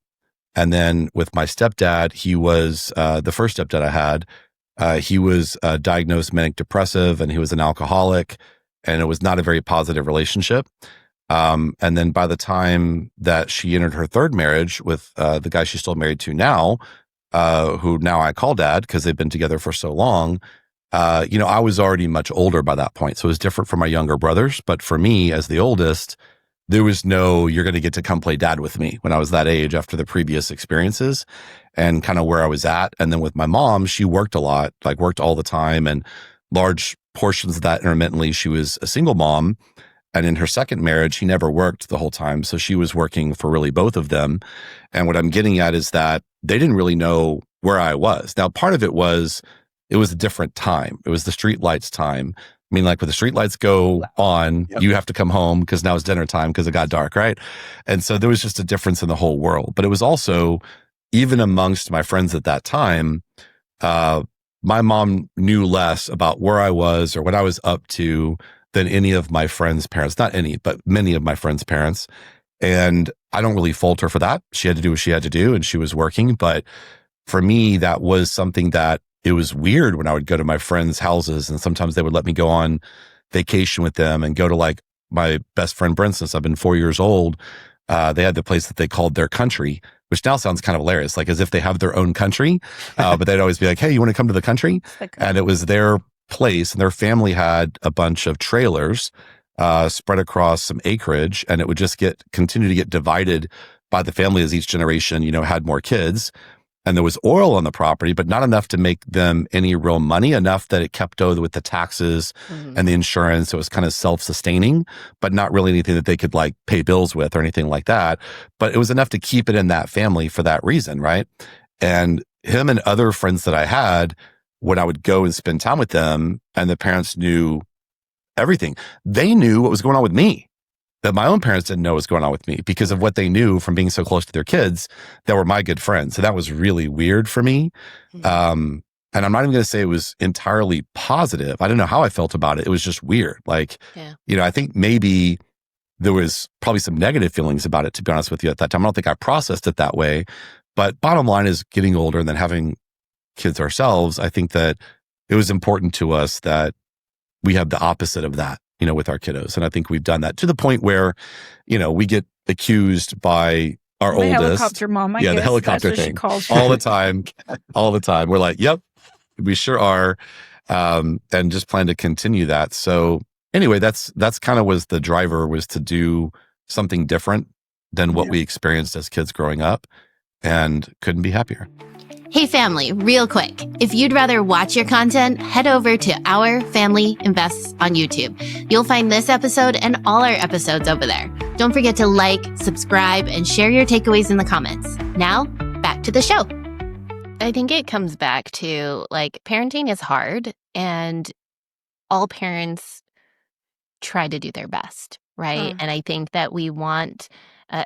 And then with my stepdad, he was the first stepdad I had. He was diagnosed manic depressive and he was an alcoholic, and it was not a very positive relationship. And then by the time that she entered her 3rd marriage with the guy she's still married to now, who now I call dad because they've been together for so long, I was already much older by that point. So it was different for my younger brothers. But for me, as the oldest, there was no, you're going to get to come play dad with me when I was that age after the previous experiences and kind of where I was at. And then with my mom, she worked a lot, worked all the time, and large portions of that intermittently. She was a single mom. And in her 2nd marriage, she never worked the whole time. So she was working for really both of them. And what I'm getting at is that they didn't really know where I was. Now, part of it was a different time. It was the street lights time. I mean, when the street lights go on, you have to come home because now it's dinner time because it got dark, right? And so there was just a difference in the whole world. But it was also, even amongst my friends at that time, my mom knew less about where I was or what I was up to than any of my friends' parents. Not any, but many of my friends' parents. And I don't really fault her for that. She had to do what she had to do and she was working. But for me, that was something that it was weird when I would go to my friends' houses and sometimes they would let me go on vacation with them and go to my best friend, Brent, since I've been 4 years old. They had the place that they called their country, which now sounds kind of hilarious, as if they have their own country. But they'd always be like, hey, you want to come to the country? And it was their place, and their family had a bunch of trailers spread across some acreage, and it would just continue to get divided by the family as each generation, had more kids. And there was oil on the property, but not enough to make them any real money, enough that it kept up with the taxes and the insurance. So it was kind of self-sustaining, but not really anything that they could pay bills with or anything like that. But it was enough to keep it in that family for that reason, right? And him and other friends that I had, when I would go and spend time with them and the parents knew everything, they knew what was going on with me, that my own parents didn't know what was going on with me because of what they knew from being so close to their kids that were my good friends. So that was really weird for me. And I'm not even going to say it was entirely positive. I don't know how I felt about it. It was just weird. I think maybe there was probably some negative feelings about it, to be honest with you, at that time. I don't think I processed it that way. But bottom line is, getting older and then having kids ourselves, I think that it was important to us that we have the opposite of that, with our kiddos. And I think we've done that to the point where, we get accused by our oldest. Helicopter mom, I guess. The helicopter thing. All the time. All the time. We're like, yep, we sure are. And just plan to continue that. So anyway, that's kind of was the driver, was to do something different than what we experienced as kids growing up, and couldn't be happier. Hey family, real quick. If you'd rather watch your content, head over to Our Family Invests on YouTube. You'll find this episode and all our episodes over there. Don't forget to like, subscribe, and share your takeaways in the comments. Now, back to the show. I think it comes back to like parenting is hard and all parents try to do their best, right? And I think that we want,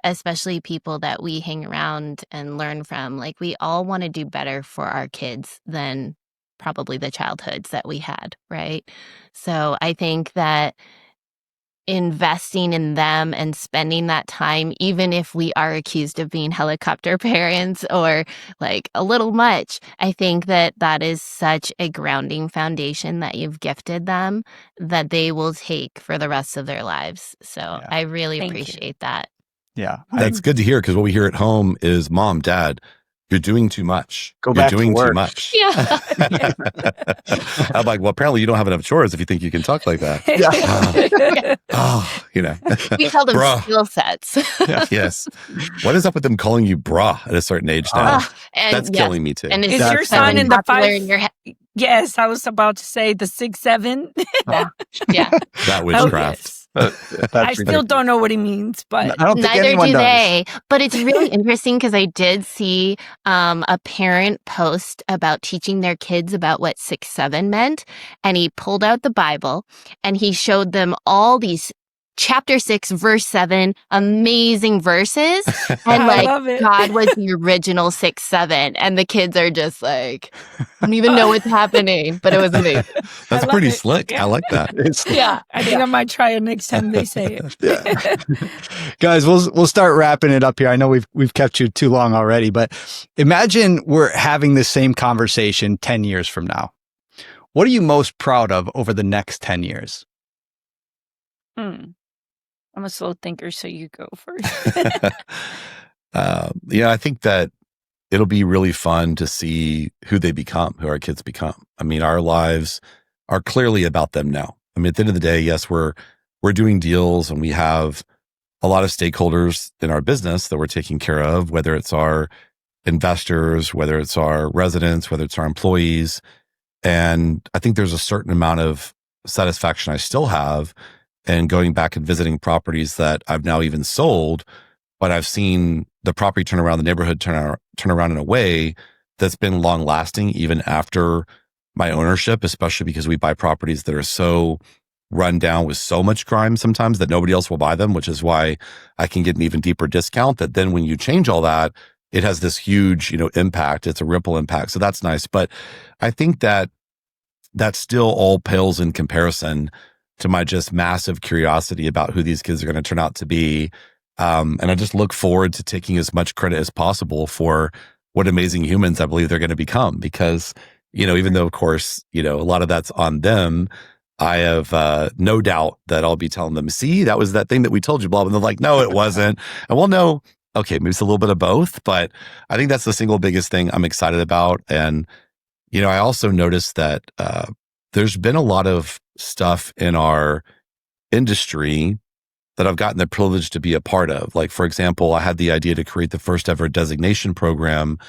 especially people that we hang around and learn from, like we all want to do better for our kids than probably the childhoods that we had, right? So I think that investing in them and spending that time, even if we are accused of being helicopter parents or like a little much, I think that that is such a grounding foundation that you've gifted them that they will take for the rest of their lives. So I really appreciate that. Yeah. That's good to hear, because what we hear at home is, Mom, Dad, you're doing too much. Go You're back to doing work. too much. Yeah. I'm like, well, apparently you don't have enough chores if you think you can talk like that. You know. We call them Bruh. skill sets. Yes. What is up with them calling you brah at a certain age now? And That's killing me too. And Is it's your son in the popular 5? in your head? Yes, I was about to say the 6, 7. Yeah. That Oh, witchcraft. yes. That's I still don't know what he means, but I don't think Neither anyone do does. they. But it's really interesting because I did see a parent post about teaching their kids about what 6, 7 meant. And he pulled out the Bible and he showed them all these chapter 6, verse 7, amazing verses. And I love like it. God was the original 6, 7. And the kids are just like, I don't even know what's happening. But it was amazing. That's love pretty it. slick. Yeah. I like that. It's, Yeah. I think I might try it next time they say it. Guys, we'll start wrapping it up here. I know we've kept you too long already, but imagine we're having the same conversation 10 years from now. What are you most proud of over the next 10 years? I'm a slow thinker, so you go first. Yeah, I think that it'll be really fun to see who they become, who our kids become. I mean, our lives are clearly about them now. I mean, at the end of the day, yes, we're doing deals and we have a lot of stakeholders in our business that we're taking care of, whether it's our investors, whether it's our residents, whether it's our employees. And I think there's a certain amount of satisfaction I still have in going back and visiting properties that I've now even sold, but I've seen the property turn around, the neighborhood turn around in a way that's been long lasting even after my ownership, especially because we buy properties that are so run down with so much crime sometimes that nobody else will buy them, which is why I can get an even deeper discount. That then when you change all that, it has this huge, impact. It's a ripple impact. So that's nice. But I think that still all pales in comparison to my just massive curiosity about who these kids are going to turn out to be. And I just look forward to taking as much credit as possible for what amazing humans I believe they're going to become. Because, even though, of course, a lot of that's on them, I have no doubt that I'll be telling them, see, that was that thing that we told you, blah, blah. And they're like, no, it wasn't. And we'll know, okay, maybe it's a little bit of both. But I think that's the single biggest thing I'm excited about. And, I also noticed that there's been a lot of stuff in our industry that I've gotten the privilege to be a part of. Like, for example, I had the idea to create the first ever designation program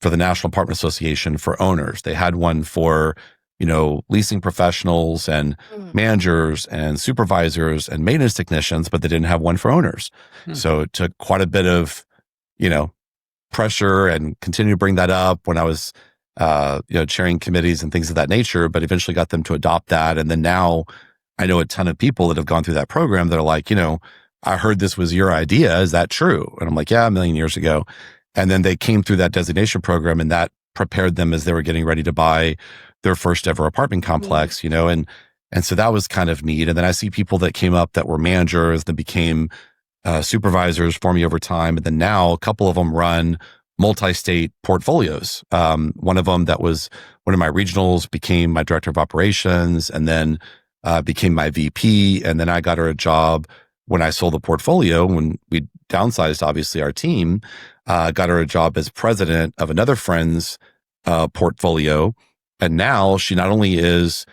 for the National Apartment Association for owners. They had one for, leasing professionals and managers and supervisors and maintenance technicians, but they didn't have one for owners. So it took quite a bit of, pressure and continue to bring that up when I was chairing committees and things of that nature, but eventually got them to adopt that. And then now I know a ton of people that have gone through that program that are like, I heard this was your idea. Is that true? And I'm like, yeah, 1 million years ago. And then they came through that designation program and that prepared them as they were getting ready to buy their first ever apartment complex, and so that was kind of neat. And then I see people that came up that were managers that became supervisors for me over time. And then now a couple of them run multi-state portfolios. One of them that was one of my regionals became my director of operations and then became my VP. And then I got her a job when I sold the portfolio, when we downsized, obviously, our team, got her a job as president of another friend's portfolio. And now she not only is,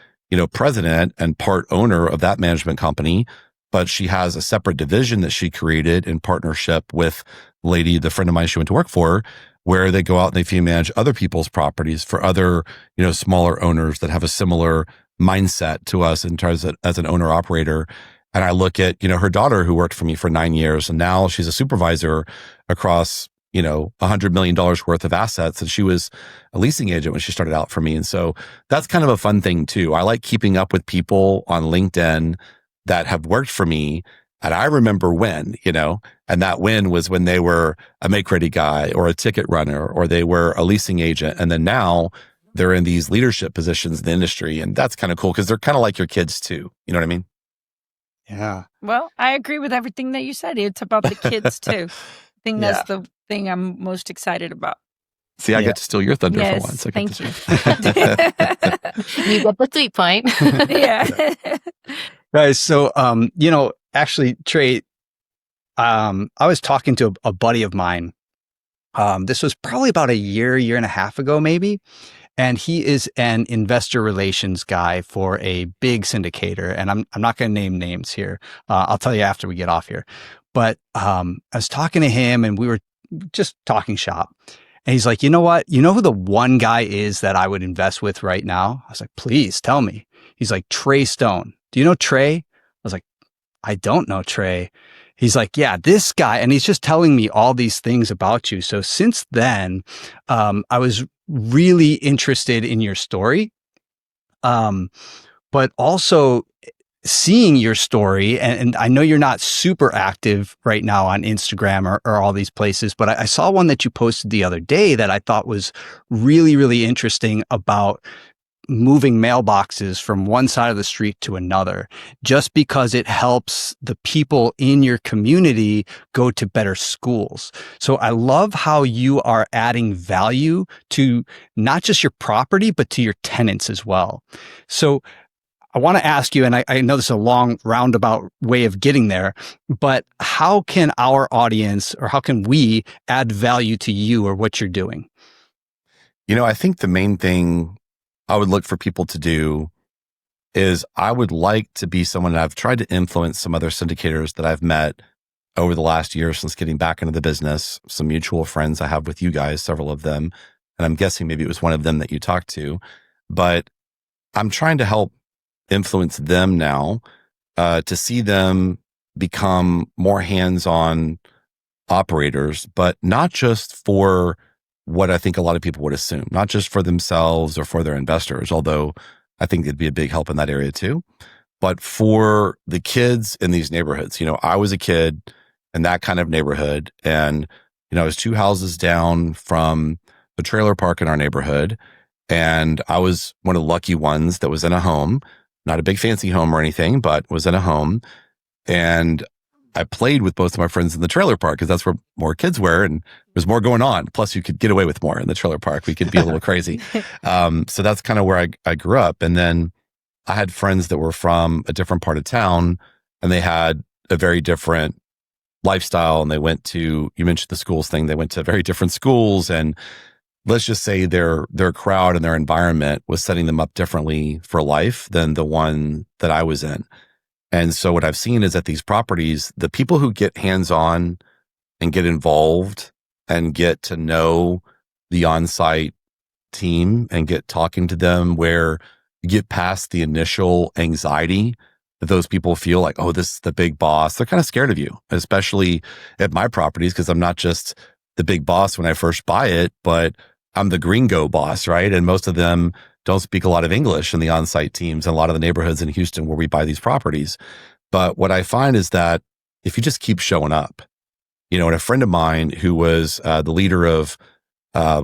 president and part owner of that management company, but she has a separate division that she created in partnership with the friend of mine she went to work for, where they go out and they fee manage other people's properties for other, smaller owners that have a similar mindset to us in terms of as an owner operator. And I look at, her daughter who worked for me for 9 years, and now she's a supervisor across, $100 million worth of assets. And she was a leasing agent when she started out for me. And so that's kind of a fun thing too. I like keeping up with people on LinkedIn that have worked for me. And I remember when, and that when was when they were a make-ready guy or a ticket runner, or they were a leasing agent. And then now they're in these leadership positions in the industry. And that's kind of cool because they're kind of like your kids too. You know what I mean? Yeah. Well, I agree with everything that you said. It's about the kids too. I think that's the thing I'm most excited about. See, I get to steal your thunder for once. Thank you. You get the sweet point. Yeah. Guys, so, actually, Trey, I was talking to a buddy of mine. This was probably about a year and a half ago, maybe. And he is an investor relations guy for a big syndicator. And I'm not going to name names here. I'll tell you after we get off here. But I was talking to him and we were just talking shop. And he's like, you know what? You know who the one guy is that I would invest with right now? I was like, please tell me. He's like, Trey Stone. Do you know Trey? I was like, I don't know Trey. He's like, yeah, this guy. And he's just telling me all these things about you. So since then, I was really interested in your story. But also seeing your story, and I know you're not super active right now on Instagram or all these places, but I saw one that you posted the other day that I thought was really, really interesting about moving mailboxes from one side of the street to another, just because it helps the people in your community go to better schools. So I love how you are adding value to not just your property, but to your tenants as well. So I want to ask you, and I know this is a long roundabout way of getting there, but how can our audience, or how can we add value to you or what you're doing? I think the main thing I would look for people to do is I would like to be someone, and I've tried to influence some other syndicators that I've met over the last year since getting back into the business, some mutual friends I have with you guys, several of them, and I'm guessing maybe it was one of them that you talked to, but I'm trying to help influence them now to see them become more hands-on operators, but not just for what I think a lot of people would assume, not just for themselves or for their investors, although I think it'd be a big help in that area too, but for the kids in these neighborhoods. I was a kid in that kind of neighborhood, and I was 2 houses down from the trailer park in our neighborhood, and I was one of the lucky ones that was in a home. Not a big fancy home or anything, but was in a home. And I played with both of my friends in the trailer park because that's where more kids were and there's more going on. Plus you could get away with more in the trailer park. We could be a little crazy. So that's kind of where I grew up. And then I had friends that were from a different part of town and they had a very different lifestyle. And they went to, you mentioned the schools thing, they went to very different schools, and let's just say their crowd and their environment was setting them up differently for life than the one that I was in. And so what I've seen is at these properties, the people who get hands-on and get involved and get to know the on-site team and get talking to them, where you get past the initial anxiety that those people feel like, oh, this is the big boss. They're kind of scared of you, especially at my properties, because I'm not just the big boss when I first buy it, but I'm the gringo boss, right? And most of them don't speak a lot of English in the on-site teams and a lot of the neighborhoods in Houston where we buy these properties. But what I find is that if you just keep showing up, and a friend of mine who was the leader of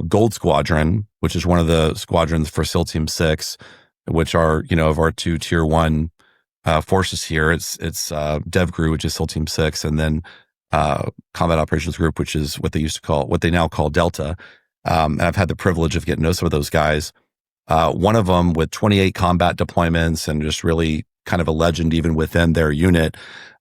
Gold Squadron, which is one of the squadrons for SEAL Team 6, which are, of our 2 tier 1 forces here. It's DevGru, which is SEAL Team 6, and then Combat Operations Group, which is what they now call Delta. And I've had the privilege of getting to know some of those guys. One of them with 28 combat deployments and just really kind of a legend even within their unit,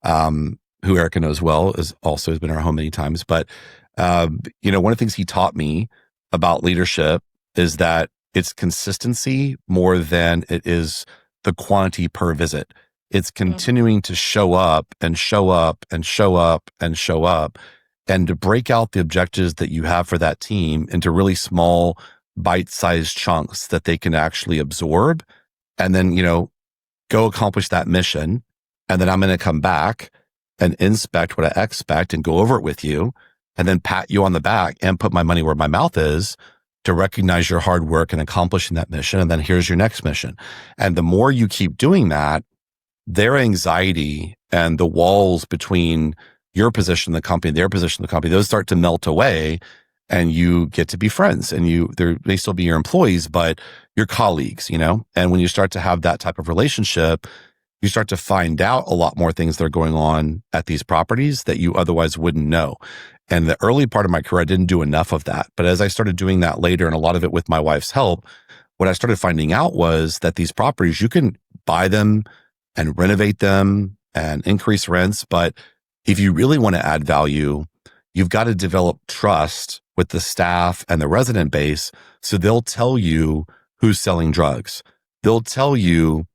who Erika knows well, has been in our home many times. But, one of the things he taught me about leadership is that it's consistency more than it is the quantity per visit. It's continuing to show up and show up and show up and show up. and to break out the objectives that you have for that team into really small bite-sized chunks that they can actually absorb, and then, go accomplish that mission. And then I'm going to come back and inspect what I expect and go over it with you, and then pat you on the back and put my money where my mouth is to recognize your hard work in accomplishing that mission. And then here's your next mission. And the more you keep doing that, their anxiety and the walls between your position in the company, their position in the company, those start to melt away, and you get to be friends, and they may still be your employees, but your colleagues, and when you start to have that type of relationship, you start to find out a lot more things that are going on at these properties that you otherwise wouldn't know. And the early part of my career, I didn't do enough of that. But as I started doing that later, and a lot of it with my wife's help, what I started finding out was that these properties, you can buy them and renovate them and increase rents. But if you really want to add value, you've got to develop trust with the staff and the resident base. So they'll tell you who's selling drugs. They'll tell you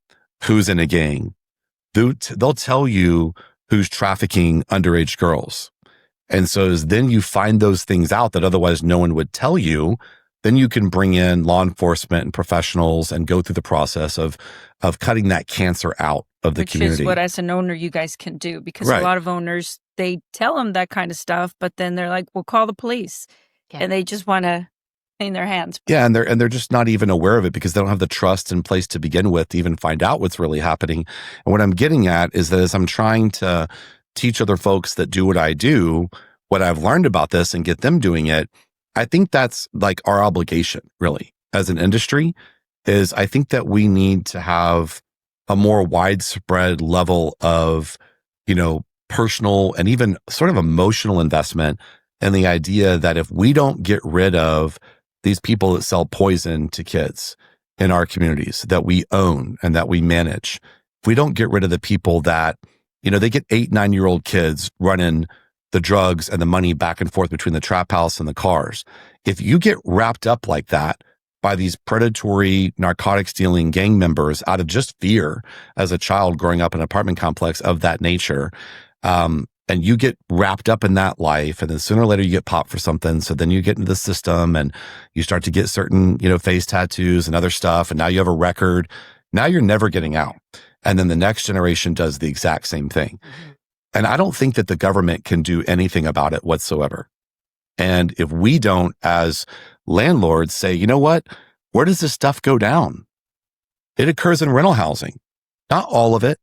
who's in a gang. They'll tell you who's trafficking underage girls. And so then you find those things out that otherwise no one would tell you. Then you can bring in law enforcement and professionals and go through the process of cutting that cancer out of the community. Which is what, as an owner, you guys can do, because Right. a lot of owners, they tell them that kind of stuff, but then they're like, well, call the police. Yeah. And they just want to clean their hands. Yeah, and they're just not even aware of it because they don't have the trust in place to begin with to even find out what's really happening. And what I'm getting at is that as I'm trying to teach other folks that do what I do, what I've learned about this and get them doing it, I think that's like our obligation, really, as an industry, is I think that we need to have a more widespread level of, personal and even sort of emotional investment in the idea that if we don't get rid of these people that sell poison to kids in our communities that we own and that we manage, if we don't get rid of the people that, they get 8, 9-year-old kids running the drugs and the money back and forth between the trap house and the cars. If you get wrapped up like that by these predatory narcotics dealing gang members out of just fear as a child growing up in an apartment complex of that nature, and you get wrapped up in that life, and then sooner or later you get popped for something. So then you get into the system and you start to get certain, face tattoos and other stuff. And now you have a record. Now you're never getting out. And then the next generation does the exact same thing. Mm-hmm. And I don't think that the government can do anything about it whatsoever. And if we don't, as landlords, say, you know what, where does this stuff go down? It occurs in rental housing. Not all of it,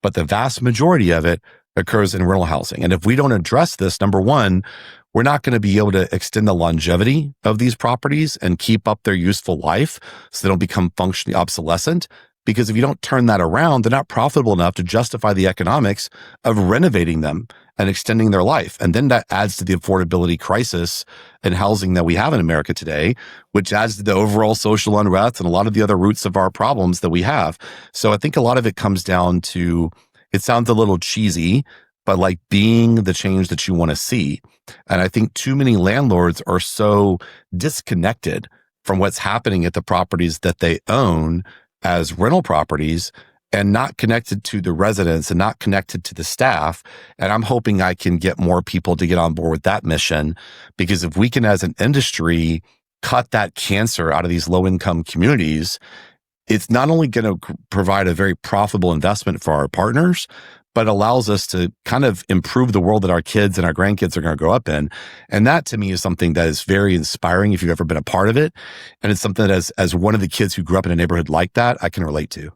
but the vast majority of it occurs in rental housing. And if we don't address this, number one, we're not going to be able to extend the longevity of these properties and keep up their useful life so they don't become functionally obsolescent. Because if you don't turn that around, they're not profitable enough to justify the economics of renovating them and extending their life. And then that adds to the affordability crisis in housing that we have in America today, which adds to the overall social unrest and a lot of the other roots of our problems that we have. So I think a lot of it comes down to, it sounds a little cheesy, but like being the change that you want to see. And I think too many landlords are so disconnected from what's happening at the properties that they own as rental properties and not connected to the residents and not connected to the staff. And I'm hoping I can get more people to get on board with that mission, because if we can, as an industry, cut that cancer out of these low-income communities, it's not only going to provide a very profitable investment for our partners, but allows us to kind of improve the world that our kids and our grandkids are going to grow up in. And that to me is something that is very inspiring if you've ever been a part of it. And it's something that as one of the kids who grew up in a neighborhood like that, I can relate to.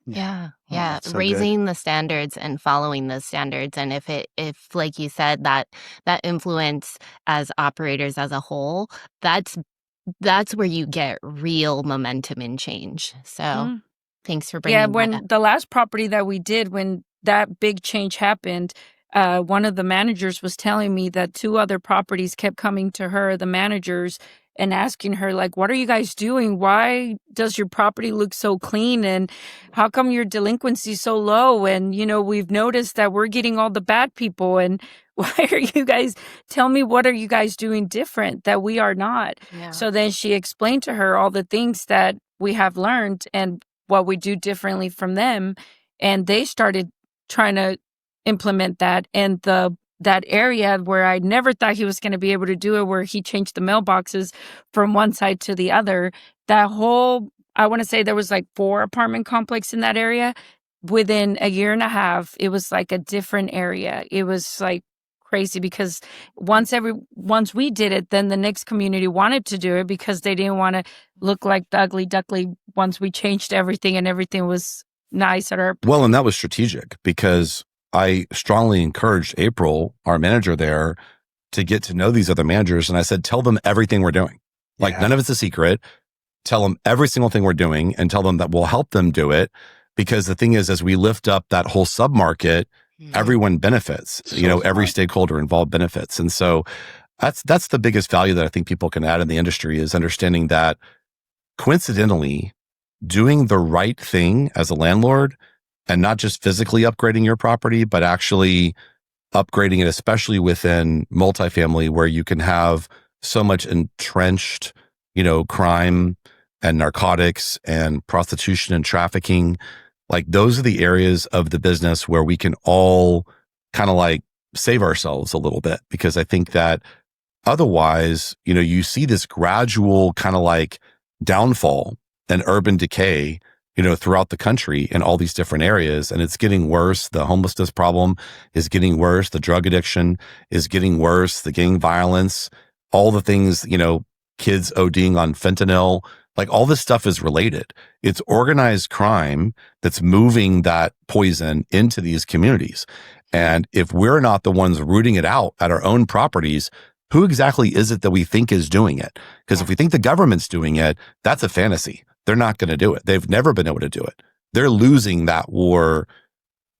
Yeah. Oh, Yeah. that's so good. Raising the standards and following those standards. And if like you said, that influence as operators as a whole, that's where you get real momentum and change. So thanks for bringing Yeah, that when up. the last property that we did, when that big change happened, one of the managers was telling me that 2 other properties kept coming to her, the managers, and asking her, like, what are you guys doing? Why does your property look so clean? And how come your delinquency so low? And, we've noticed that we're getting all the bad people. And why are you guys, tell me, what are you guys doing different that we are not? Yeah. So then she explained to her all the things that we have learned and what we do differently from them. And they started trying to implement that. And the that area where I never thought he was going to be able to do it, where he changed the mailboxes from one side to the other. That whole, I want to say there was like 4 apartment complex in that area. Within a year and a half, it was like a different area. It was like crazy because once we did it, then the next community wanted to do it because they didn't want to look like the ugly duckling once we changed everything and everything was nice at our. Well, and that was strategic because I strongly encouraged April, our manager there, to get to know these other managers. And I said, tell them everything we're doing. Like none of it's a secret. Tell them every single thing we're doing and tell them that we'll help them do it. Because the thing is, as we lift up that whole submarket, everyone benefits, every stakeholder involved benefits. And so that's the biggest value that I think people can add in the industry is understanding that coincidentally, doing the right thing as a landlord and not just physically upgrading your property, but actually upgrading it, especially within multifamily where you can have so much entrenched, crime and narcotics and prostitution and trafficking. Like those are the areas of the business where we can all kind of like save ourselves a little bit, because I think that otherwise, you see this gradual kind of like downfall and urban decay, throughout the country in all these different areas. And it's getting worse. The homelessness problem is getting worse. The drug addiction is getting worse. The gang violence, all the things, kids ODing on fentanyl, like all this stuff is related. It's organized crime that's moving that poison into these communities. And if we're not the ones rooting it out at our own properties, who exactly is it that we think is doing it? Because if we think the government's doing it, that's a fantasy. They're not going to do it. They've never been able to do it. They're losing that war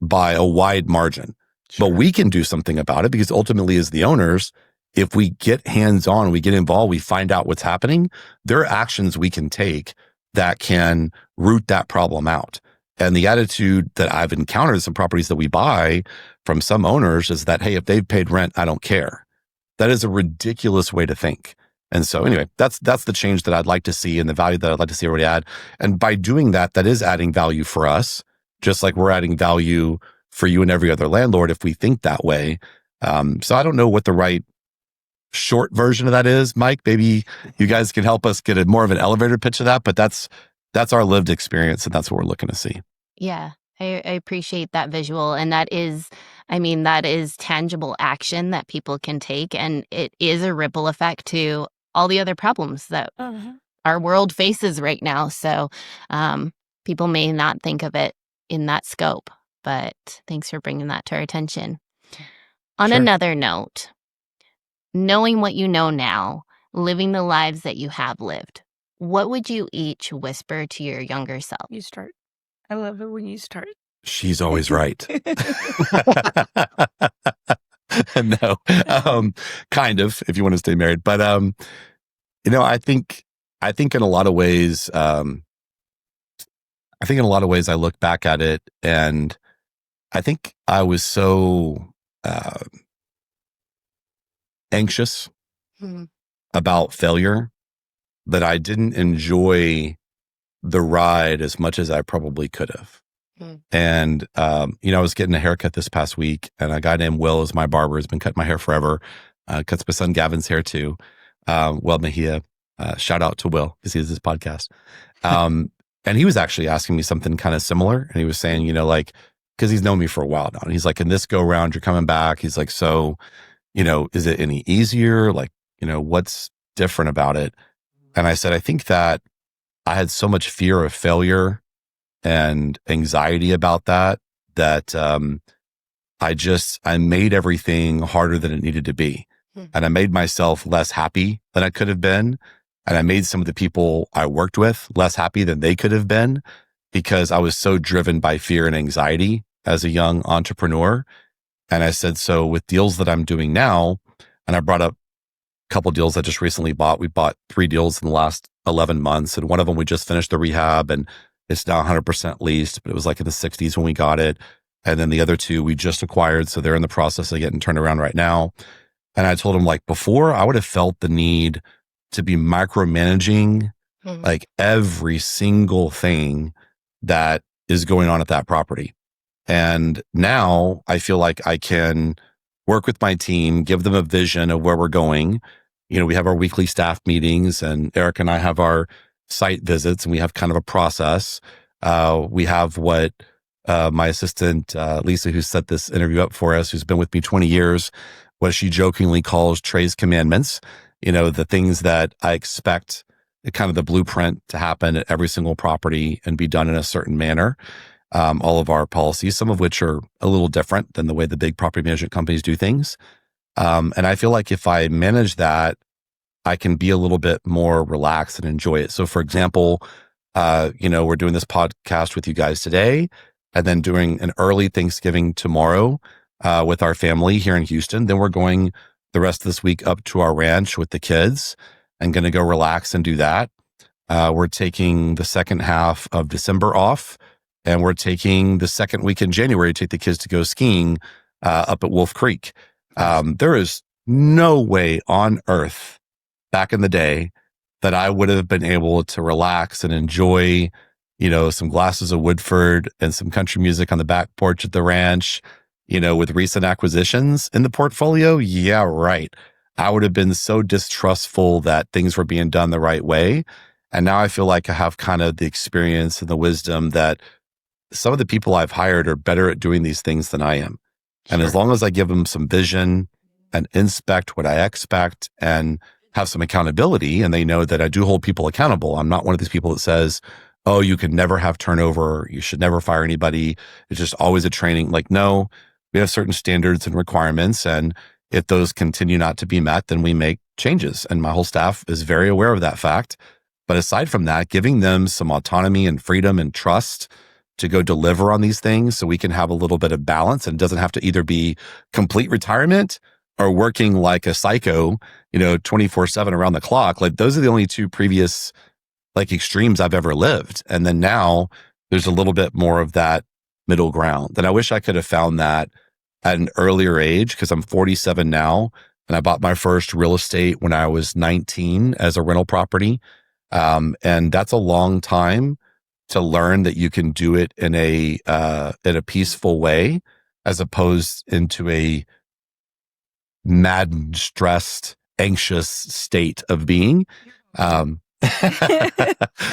by a wide margin. Sure. But we can do something about it because ultimately as the owners, if we get hands-on, we get involved, we find out what's happening, there are actions we can take that can root that problem out. And the attitude that I've encountered in some properties that we buy from some owners is that, hey, if they've paid rent, I don't care. That is a ridiculous way to think. And so anyway, that's the change that I'd like to see and the value that I'd like to see everybody add. And by doing that, that is adding value for us, just like we're adding value for you and every other landlord if we think that way. So I don't know what the right short version of that is, Mike. Maybe you guys can help us get more of an elevator pitch of that, but that's our lived experience and that's what we're looking to see. Yeah, I appreciate that visual. And that is tangible action that people can take. And it is a ripple effect to all the other problems that our world faces right now. So people may not think of it in that scope, but thanks for bringing that to our attention. On another note, knowing what you know now, living the lives that you have lived, what would you each whisper to your younger self? You start. I love it when you start. She's always right. No, kind of, if you want to stay married. But, I think in a lot of ways, I look back at it and I think I was so anxious about failure that I didn't enjoy the ride as much as I probably could have. And, I was getting a haircut this past week and a guy named Will is my barber, has been cutting my hair forever. Cuts my son Gavin's hair too. Will Mejia, shout out to Will because he has this podcast. And he was actually asking me something kind of similar. And he was saying, cause he's known me for a while now. And he's like, in this go round, you're coming back. He's like, so, is it any easier? Like, what's different about it? And I said, I think that I had so much fear of failure and anxiety about that I made everything harder than it needed to be. And I made myself less happy than I could have been. And I made some of the people I worked with less happy than they could have been because I was so driven by fear and anxiety as a young entrepreneur. And I said, so with deals that I'm doing now, and I brought up a couple deals I just recently bought. We bought 3 deals in the last 11 months. And one of them, we just finished the rehab and it's now 100% leased, but it was like in the 60s when we got it. And then the other 2 we just acquired. So they're in the process of getting turned around right now. And I told him, like, before I would have felt the need to be micromanaging like every single thing that is going on at that property. And now I feel like I can work with my team, give them a vision of where we're going. We have our weekly staff meetings, and Eric and I have our site visits, and we have kind of a process. We have what my assistant, Lisa, who set this interview up for us, who's been with me 20 years, what she jokingly calls Trey's commandments, the things that I expect, kind of the blueprint to happen at every single property and be done in a certain manner. All of our policies, some of which are a little different than the way the big property management companies do things. And I feel like if I manage that, I can be a little bit more relaxed and enjoy it. So for example, we're doing this podcast with you guys today, and then doing an early Thanksgiving tomorrow with our family here in Houston. Then we're going the rest of this week up to our ranch with the kids and going to go relax and do that. We're taking the second half of December off, and we're taking the second week in January to take the kids to go skiing up at Wolf Creek. There is no way on earth back in the day that I would have been able to relax and enjoy, some glasses of Woodford and some country music on the back porch at the ranch, with recent acquisitions in the portfolio. Yeah, right. I would have been so distrustful that things were being done the right way. And now I feel like I have kind of the experience and the wisdom that some of the people I've hired are better at doing these things than I am. And as long as I give them some vision and inspect what I expect and have some accountability, and they know that I do hold people accountable. I'm not one of these people that says, oh, you can never have turnover. You should never fire anybody. It's just always a training. Like, no, we have certain standards and requirements. And if those continue not to be met, then we make changes. And my whole staff is very aware of that fact. But aside from that, giving them some autonomy and freedom and trust to go deliver on these things so we can have a little bit of balance, and it doesn't have to either be complete retirement or working like a psycho, 24/7 around the clock. Like, those are the only two previous extremes I've ever lived. And then now there's a little bit more of that middle ground. And I wish I could have found that at an earlier age, because I'm 47 now, and I bought my first real estate when I was 19 as a rental property. And that's a long time to learn that you can do it in a peaceful way, as opposed into a maddened, stressed, anxious state of being.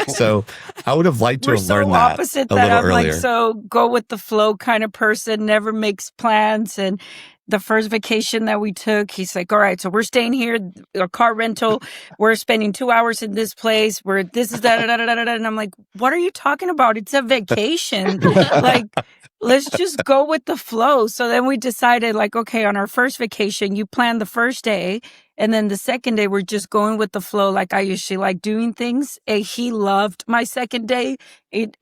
So I would have liked to have learned that opposite a that. little I'm earlier. so go with the flow kind of person, never makes plans. And the first vacation that we took, he's like, all right, so we're staying here, a car rental. We're spending 2 hours in this place where this is da da da da da da. And I'm like, what are you talking about? It's a vacation. Let's just go with the flow. So then we decided, okay, on our first vacation, you plan the first day. And then the second day, we're just going with the flow. I usually like doing things. And he loved my second day.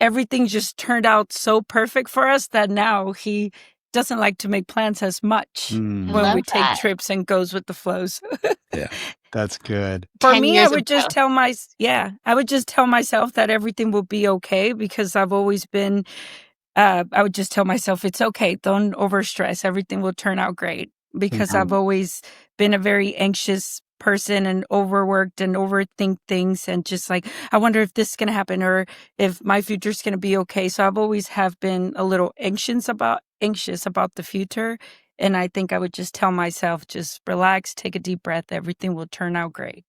Everything just turned out so perfect for us that now he doesn't like to make plans as much when we take trips, and goes with the flows. Yeah, that's good. For me, I would just tell myself that everything will be okay, because I've always been, I would just tell myself, it's okay. Don't overstress. Everything will turn out great, because I've always been a very anxious person and overworked and overthink things, and just I wonder if this is going to happen or if my future is going to be okay. So I've always have been a little anxious about the future. And I think I would just tell myself, just relax, take a deep breath. Everything will turn out great.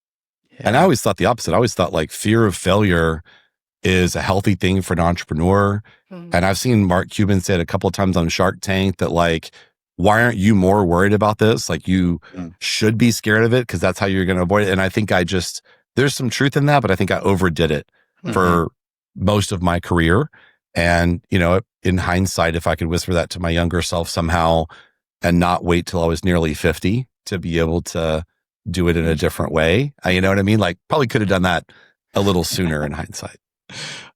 Yeah. And I always thought the opposite. I always thought fear of failure is a healthy thing for an entrepreneur. Mm-hmm. And I've seen Mark Cuban say it a couple of times on Shark Tank that why aren't you more worried about this? You should be scared of it, because that's how you're going to avoid it. And I think there's some truth in that, but I think I overdid it for most of my career. And, in hindsight, if I could whisper that to my younger self somehow and not wait till I was nearly 50 to be able to do it in a different way, you know what I mean? Probably could have done that a little sooner in hindsight.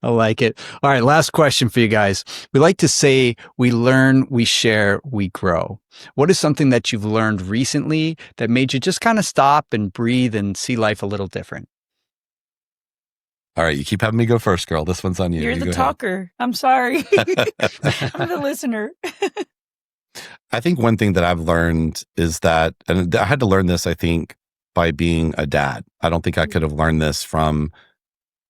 I like it. All right. Last question for you guys. We like to say we learn, we share, we grow. What is something that you've learned recently that made you just kind of stop and breathe and see life a little different? All right. You keep having me go first, girl. This one's on you. You're the talker. Ahead. I'm sorry. I'm the listener. I think one thing that I've learned is that, and I had to learn this, I think, by being a dad. I don't think I could have learned this from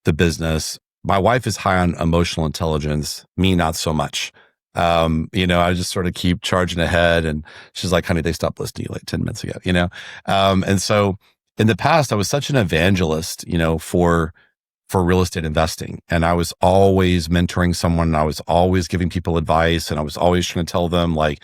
the business. My wife is high on emotional intelligence, me not so much. I just sort of keep charging ahead. And she's like, honey, they stopped listening to you like 10 minutes ago. And so in the past, I was such an evangelist, for real estate investing. And I was always mentoring someone. And I was always giving people advice. And I was always trying to tell them like,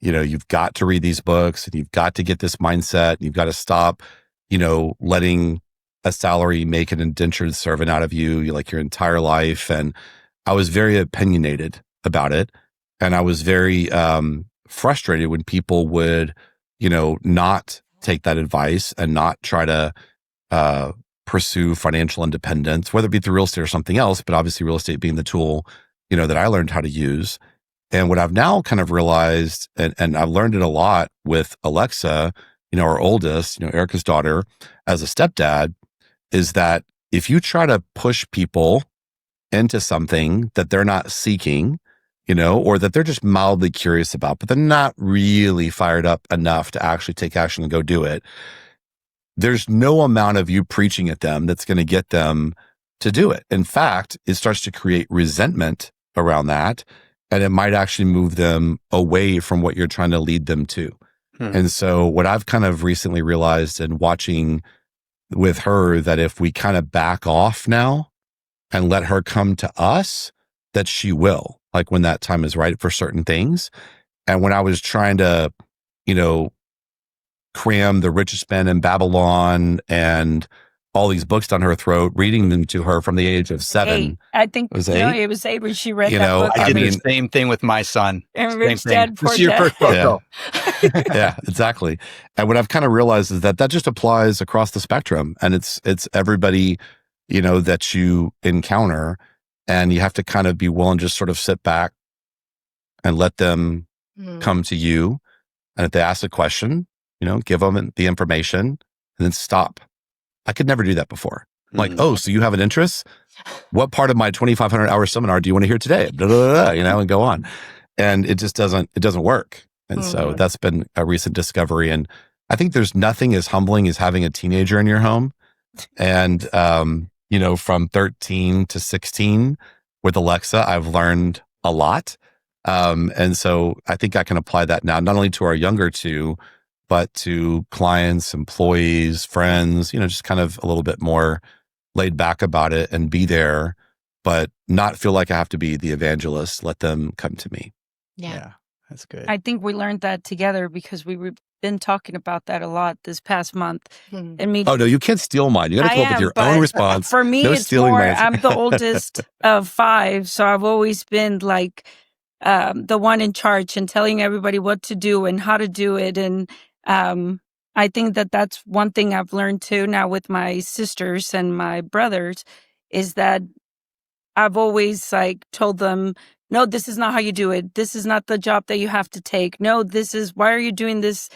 you've got to read these books and you've got to get this mindset. And you've got to stop, letting a salary make an indentured servant out of you, like your entire life. And I was very opinionated about it. And I was very frustrated when people would, not take that advice and not try to pursue financial independence, whether it be through real estate or something else, but obviously real estate being the tool, that I learned how to use. And what I've now kind of realized, and I've learned it a lot with Alexa, our oldest, Erika's daughter, as a stepdad, is that if you try to push people into something that they're not seeking, or that they're just mildly curious about, but they're not really fired up enough to actually take action and go do it, there's no amount of you preaching at them that's going to get them to do it. In fact, it starts to create resentment around that, and it might actually move them away from what you're trying to lead them to. And so what I've kind of recently realized in watching with her, that if we kind of back off now and let her come to us, that she will, like when that time is right for certain things. And when I was trying to, cram The Richest Man in Babylon and all these books down her throat, reading them to her from the age of 7. 8. I think it was 8. It was 8 when she read that book. I did the same thing with my son. And Rich Dad, Poor This is your Dad. first book. Yeah. Yeah, exactly. And what I've kind of realized is that just applies across the spectrum, and it's everybody, that you encounter, and you have to kind of be willing to just sort of sit back and let them come to you. And if they ask a question, give them the information and then stop. I could never do that before. Like, oh, so you have an interest? What part of my 2,500 hour seminar do you want to hear today? Blah, blah, blah, and go on. And it just doesn't work. And so that's been a recent discovery. And I think there's nothing as humbling as having a teenager in your home. And, from 13 to 16 with Alexa, I've learned a lot. And so I think I can apply that now, not only to our younger two, but to clients, employees, friends, just kind of a little bit more laid back about it and be there, but not feel like I have to be the evangelist. Let them come to me. Yeah. That's good. I think we learned that together because we've been talking about that a lot this past month. And me, Oh, no, you can't steal mine. You got to come up with your own response. For me, No it's stealing more, my answer. I'm the oldest of 5, so I've always been like the one in charge and telling everybody what to do and how to do it. And I think that's one thing I've learned too now with my sisters and my brothers, is that I've always like told them, no, this is not how you do it. This is not the job that you have to take. No, why are you doing this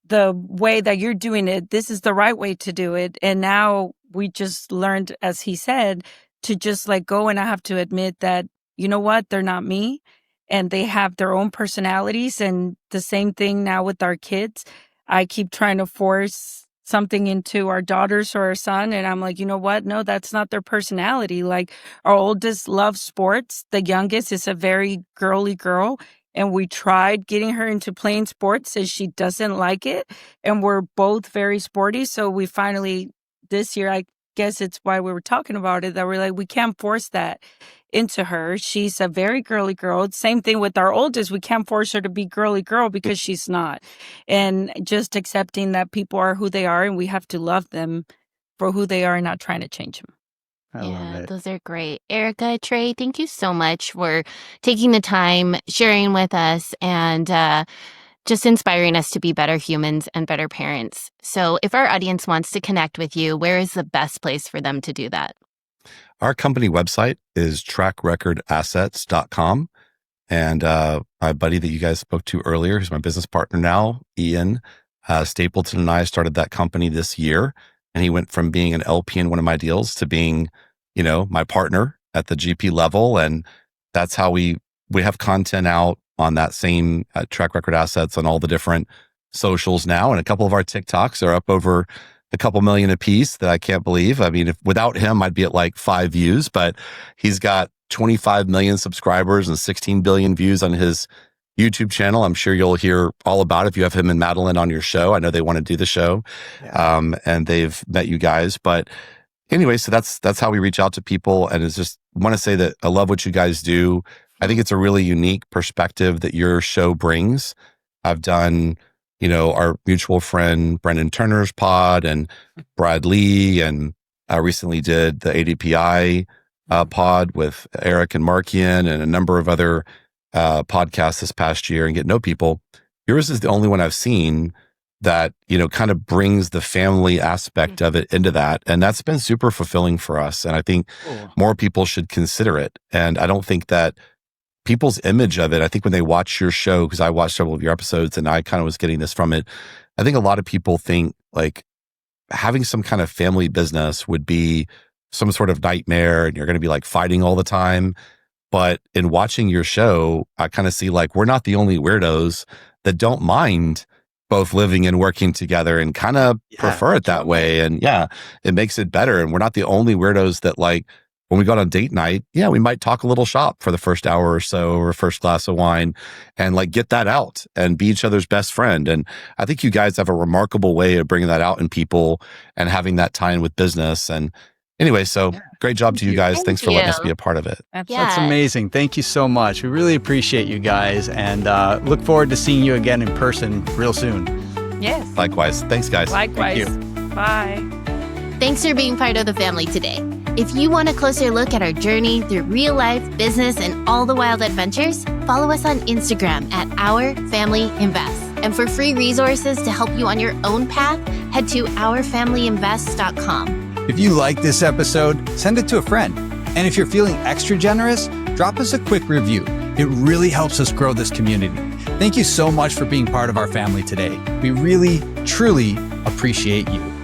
the way that you're doing it? This is the right way to do it. And now we just learned, as he said, to just like go, and I have to admit that, you know what, they're not me and they have their own personalities. And the same thing now with our kids. I keep trying to force something into our daughters or our son, and I'm like, you know what? No, that's not their personality. Like, our oldest loves sports. The youngest is a very girly girl, and we tried getting her into playing sports, and she doesn't like it. And we're both very sporty. So we finally, this year, I guess it's why we were talking about it, that we're like, we can't force that into her. She's a very girly girl. Same thing with our oldest. We can't force her to be girly girl because she's not. And just accepting that people are who they are, and we have to love them for who they are and not trying to change them. I love it. Those are great. Erika, Trey, thank you so much for taking the time, sharing with us, and just inspiring us to be better humans and better parents. So if our audience wants to connect with you, where is the best place for them to do that? Our company website is trackrecordassets.com. And my buddy that you guys spoke to earlier, who's my business partner now, Ian Stapleton, and I started that company this year. And he went from being an LP in one of my deals to being, my partner at the GP level. And that's how we have content out on that same Track Record Assets on all the different socials now. And a couple of our TikToks are up over a couple million a piece that I can't believe. I mean, without him, I'd be at like 5 views, but he's got 25 million subscribers and 16 billion views on his YouTube channel. I'm sure you'll hear all about it if you have him and Madeline on your show. I know they want to do the show, and they've met you guys. But anyway, so that's how we reach out to people. And it's just want to say that I love what you guys do. I think it's a really unique perspective that your show brings. I've done, our mutual friend Brendan Turner's pod and Brad Lee, and I recently did the ADPI pod with Eric and Markian and a number of other podcasts this past year and get to know people. Yours is the only one I've seen that, kind of brings the family aspect of it into that. And that's been super fulfilling for us. And I think more people should consider it. And I don't think that people's image of it, I think when they watch your show, because I watched several of your episodes and I kind of was getting this from it, I think a lot of people think like having some kind of family business would be some sort of nightmare and you're going to be like fighting all the time. But in watching your show, I kind of see like we're not the only weirdos that don't mind both living and working together and kind of prefer it that way. And it makes it better. And we're not the only weirdos that like, when we go on date night, we might talk a little shop for the first hour or so, or first glass of wine, and like get that out and be each other's best friend. And I think you guys have a remarkable way of bringing that out in people and having that tie in with business. And anyway, so great job to you guys. Thanks for letting us be a part of it. That's amazing. Thank you so much. We really appreciate you guys, and look forward to seeing you again in person real soon. Yes. Likewise. Thanks, guys. Likewise. Thank you. Bye. Thanks for being part of the family today. If you want a closer look at our journey through real life, business, and all the wild adventures, follow us on Instagram at Our Family Invest. And for free resources to help you on your own path, head to ourfamilyinvest.com. If you like this episode, send it to a friend. And if you're feeling extra generous, drop us a quick review. It really helps us grow this community. Thank you so much for being part of our family today. We really, truly appreciate you.